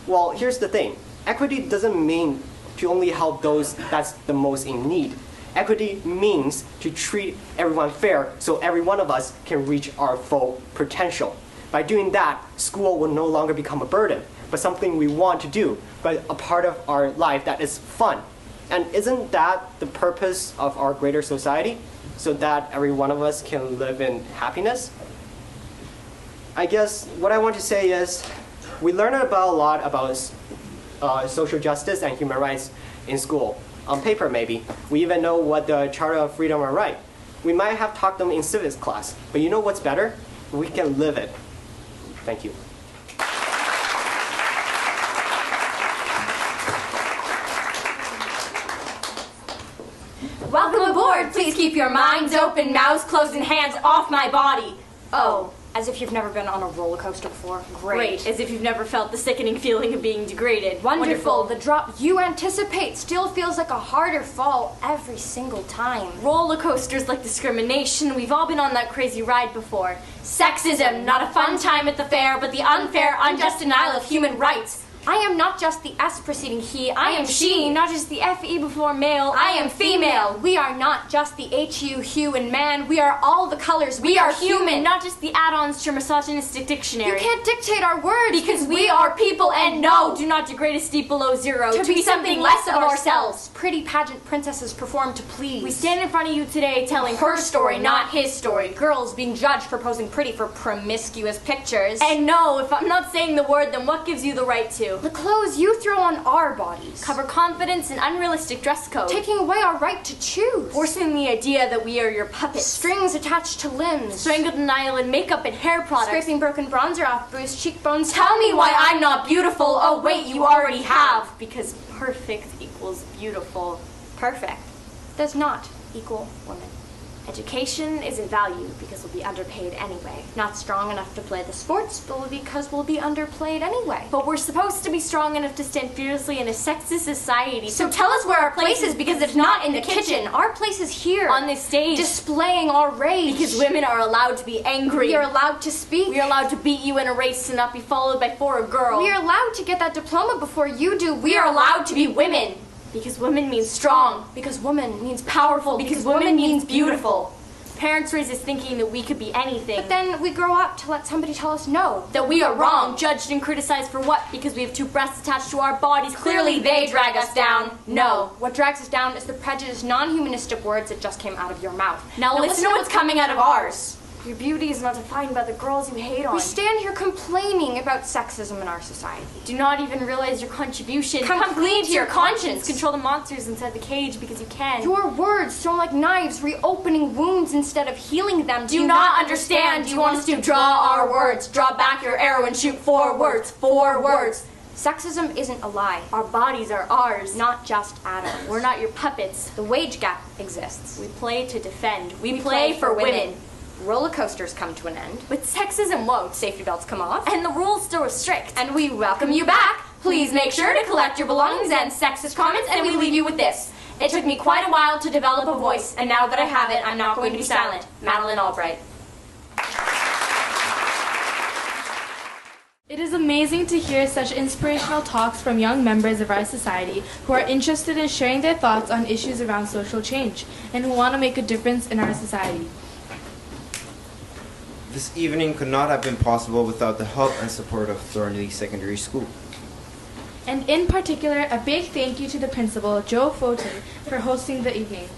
Well, here's the thing. Equity doesn't mean to only help those that's the most in need. Equity means to treat everyone fair so every one of us can reach our full potential. By doing that, school will no longer become a burden, but something we want to do, but a part of our life that is fun. And isn't that the purpose of our greater society? So that every one of us can live in happiness? I guess what I want to say is we learn a lot about social justice and human rights in school. On paper, maybe. We even know what the Charter of Freedom and Right. We might have taught them in civics class, but you know what's better? We can live it. Thank you. Welcome aboard! Please keep your minds open, mouths closed, and hands off my body. Oh, as if you've never been on a roller coaster before. Great. As if you've never felt the sickening feeling of being degraded. Wonderful. The drop you anticipate still feels like a harder fall every single time. Roller coasters like discrimination. We've all been on that crazy ride before. Sexism, not a fun time at the fair, but the unfair, unjust denial of human rights. I am not just the S preceding he, I am she, not just the FE before male, I am female. We are not just the HU, hue, and man, we are all the colors, we are human, not just the add-ons to your misogynistic dictionary. You can't dictate our words, because we are people, and no, do not degrade a steep below zero, to be something less of ourselves. Pretty pageant princesses perform to please. We stand in front of you today telling her story, not his story. Girls being judged for posing pretty for promiscuous pictures. And no, if I'm not saying the word, then what gives you the right to? The clothes you throw on our bodies cover confidence and unrealistic dress code, taking away our right to choose, forcing the idea that we are your puppets, strings attached to limbs, strangled denial in makeup and hair products, scraping broken bronzer off bruised cheekbones. Tell me why I'm not beautiful. Oh wait, you already have, because perfect equals beautiful. Perfect does not equal woman. Education isn't valued because we'll be underpaid anyway. Not strong enough to play the sports, but because we'll be underplayed anyway. But we're supposed to be strong enough to stand fearlessly in a sexist society. So tell us where our place is, because it's not in the kitchen. Our place is here, on this stage, displaying our rage. Because women are allowed to be angry. We are allowed to speak. We are allowed to beat you in a race and not be followed by for a girl. We are allowed to get that diploma before you do. We are allowed to be women. Because women means strong. Because woman means powerful. Because woman means beautiful. Parents raise us thinking that we could be anything. But then we grow up to let somebody tell us no. That we are wrong. Judged and criticized for what? Because we have two breasts attached to our bodies. Clearly they drag us down. No. What drags us down is the prejudiced, non-humanistic words that just came out of your mouth. Now listen to what's coming out of ours. Your beauty is not defined by the girls you hate on. We stand here complaining about sexism in our society. Do not even realize your contribution. Come clean to your conscience. Control the monsters inside the cage because you can. Your words thrown like knives, reopening wounds instead of healing them. Do you not understand? You want us to draw our words. Draw back your arrow and shoot forwards. Forwards. Sexism isn't a lie. Our bodies are ours, not just atoms. We're not your puppets. The wage gap exists. We play to defend. We play for women. Roller coasters come to an end, but sexism won't. Safety belts come off, and the rules still are strict. And we welcome you back. Please make sure to collect your belongings and sexist comments, and we leave you with this. It took me quite a while to develop a voice, and now that I have it, I'm not going to be silent. Madeline Albright. It is a amazing to hear such inspirational talks from young members of our society who are interested in sharing their thoughts on issues around social change and who want to make a difference in our society. This evening could not have been possible without the help and support of Thornley Secondary School. And in particular, a big thank you to the principal, Joe Fote, for hosting the evening.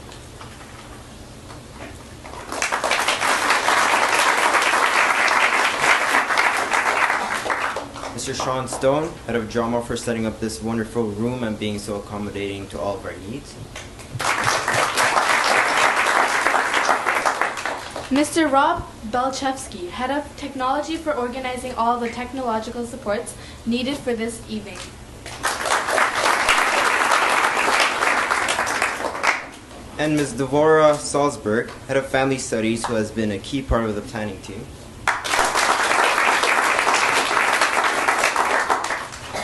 Mr. Sean Stone, head of drama, for setting up this wonderful room and being so accommodating to all of our needs. Mr. Rob Belchevsky, head of technology, for organizing all the technological supports needed for this evening. And Ms. Devora Salzberg, head of family studies, who has been a key part of the planning team.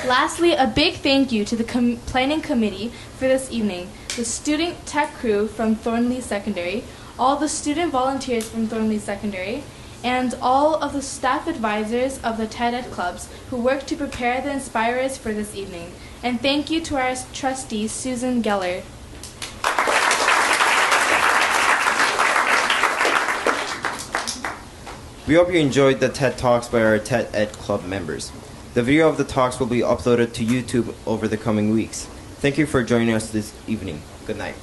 Lastly, a big thank you to the planning committee for this evening, the student tech crew from Thornley Secondary, all the student volunteers from Thornley Secondary, and all of the staff advisors of the TED-Ed clubs who worked to prepare the Inspirers for this evening. And thank you to our trustee, Susan Geller. We hope you enjoyed the TED Talks by our TED-Ed club members. The video of the talks will be uploaded to YouTube over the coming weeks. Thank you for joining us this evening. Good night.